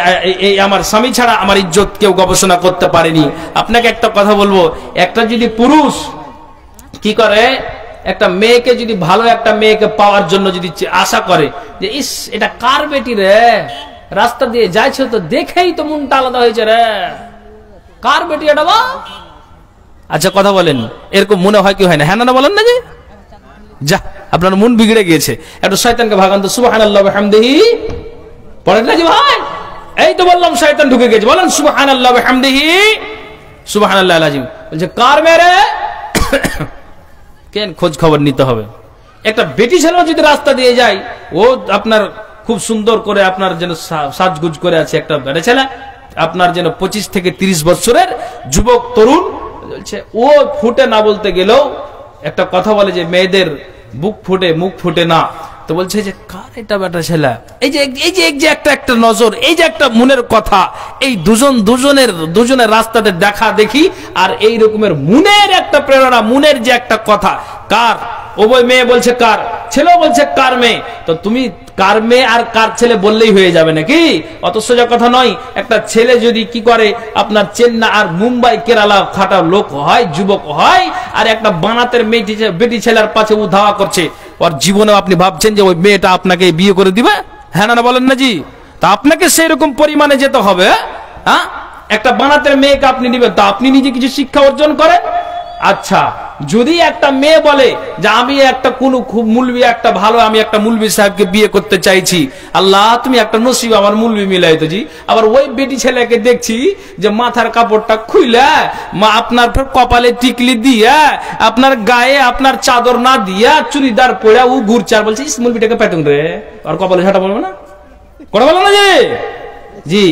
এই আমার স্বামী ছাড়া আমার ইজ্জত কেউ গবেষণা করতে পারেনি। আপনাকে একটা কথা বলবো, একটা যদি পুরুষ কি করে, একটা মেয়েকে যদি ভালো একটা মেয়েকে পাওয়ার জন্য যদি আশা করে যে ইস এটা কার বেটি রে, রাস্তা দিয়ে যাইছে তো দেখেই তো মনটা আলাদা হয়েছে রে, কার বেটি এটা বা? আচ্ছা কথা বলেন, এরকম মনে হয় কি হয় না? হ্যাঁ না বলেন না? যে যা আপনার মন বিগড়ে গিয়েছে, একটু শয়তানকে ভাগান তো সুবহানাল্লাহি ওয়া বিহামদিহি পড়েন না জি ভাই? এই তো বললাম শয়তান ঢুকে গেছে, বলেন সুবহানাল্লাহি ওয়া বিহামদিহি সুবহানাল্লাহিল আযীম। বলছে কার মেরে কেন খোঁজ খবর নিতে হবে। একটা বেটি ছেলে যদি রাস্তা দিয়ে যায়, ও আপনার খুব সুন্দর করে আপনার যেন সাজগুজ করে আছে, একটা বেটা ছেলে আপনার যেন 25 থেকে 30 বছরের যুবক তরুণ, বলছে ও ফুটে না বলতে গেলেও একটা কথা বলে যে মেয়েদের বুক ফুটে মুখ ফুটে না। তো বলছে যে কার এটা বেটা ছেলে, এই যে একটা নজর, এই যে একটা মনের কথা, এই দুজনের রাস্তাতে দেখা দেখি আর এই রকমের মনের একটা প্রেরণা, মনের যে একটা কথা, কার? ও মেয়ে বলছে কার, ছেলেও বলছে কার মেয়ে। তো তুমি কার মেয়ে আর কার ছেলে বললেই হয়ে যাবে নাকি? অত সোজা কথা নয়। একটা ছেলে যদি কি করে আপনার চেন্নাই আর মুম্বাই কেরালা খাটা লোক হয়, যুবক হয়, আর একটা বানাতের বেটি ছেলের পাশে উধাওয়া করছে, ওর জীবনেও আপনি ভাবছেন যে ওই মেয়েটা আপনাকে বিয়ে করে দিবে? হ্যাঁ না বলেন না জি? তা আপনাকে সেই রকম পরিমাণে যেতে হবে। হ্যাঁ, একটা বানাতের মেয়েকে আপনি নিবেন, তা আপনি নিজে কিছু শিক্ষা অর্জন করেন। আচ্ছা, যদি একটা মেয়ে বলে যে আমি একটা কোন খুব মুলবি একটা ভালো, আমি একটা মুলবি সাহেবকে বিয়ে করতে চাইছি, আল্লাহ তুমি একটা নসিব আমার মুলবি মিলাই তো জি। আবার ওই বেটি ছেলেকে দেখছি যে মাথার কাপড়টা খুইলা আপনার কপালে টিকলি দিয়া, আপনার গায়ে আপনার চাদর না দিয়া, চুড়িদার পরে ও ঘুরছে আর বলছে ইস মুলবিটাকে পেটুন রে, আর কপালে ঝাঁটা বলবে না, কথা বলো না জি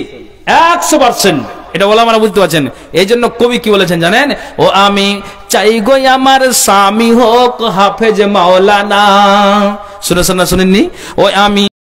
100%। এটা বলে আমরা বুঝতে পারছেন। এই জন্য কবি কি বলেছেন জানেন, ও আমি চাই গো আমার স্বামী হোক হাফেজ মাওলানা। শুনেছেন না শুনেননি? ও আমি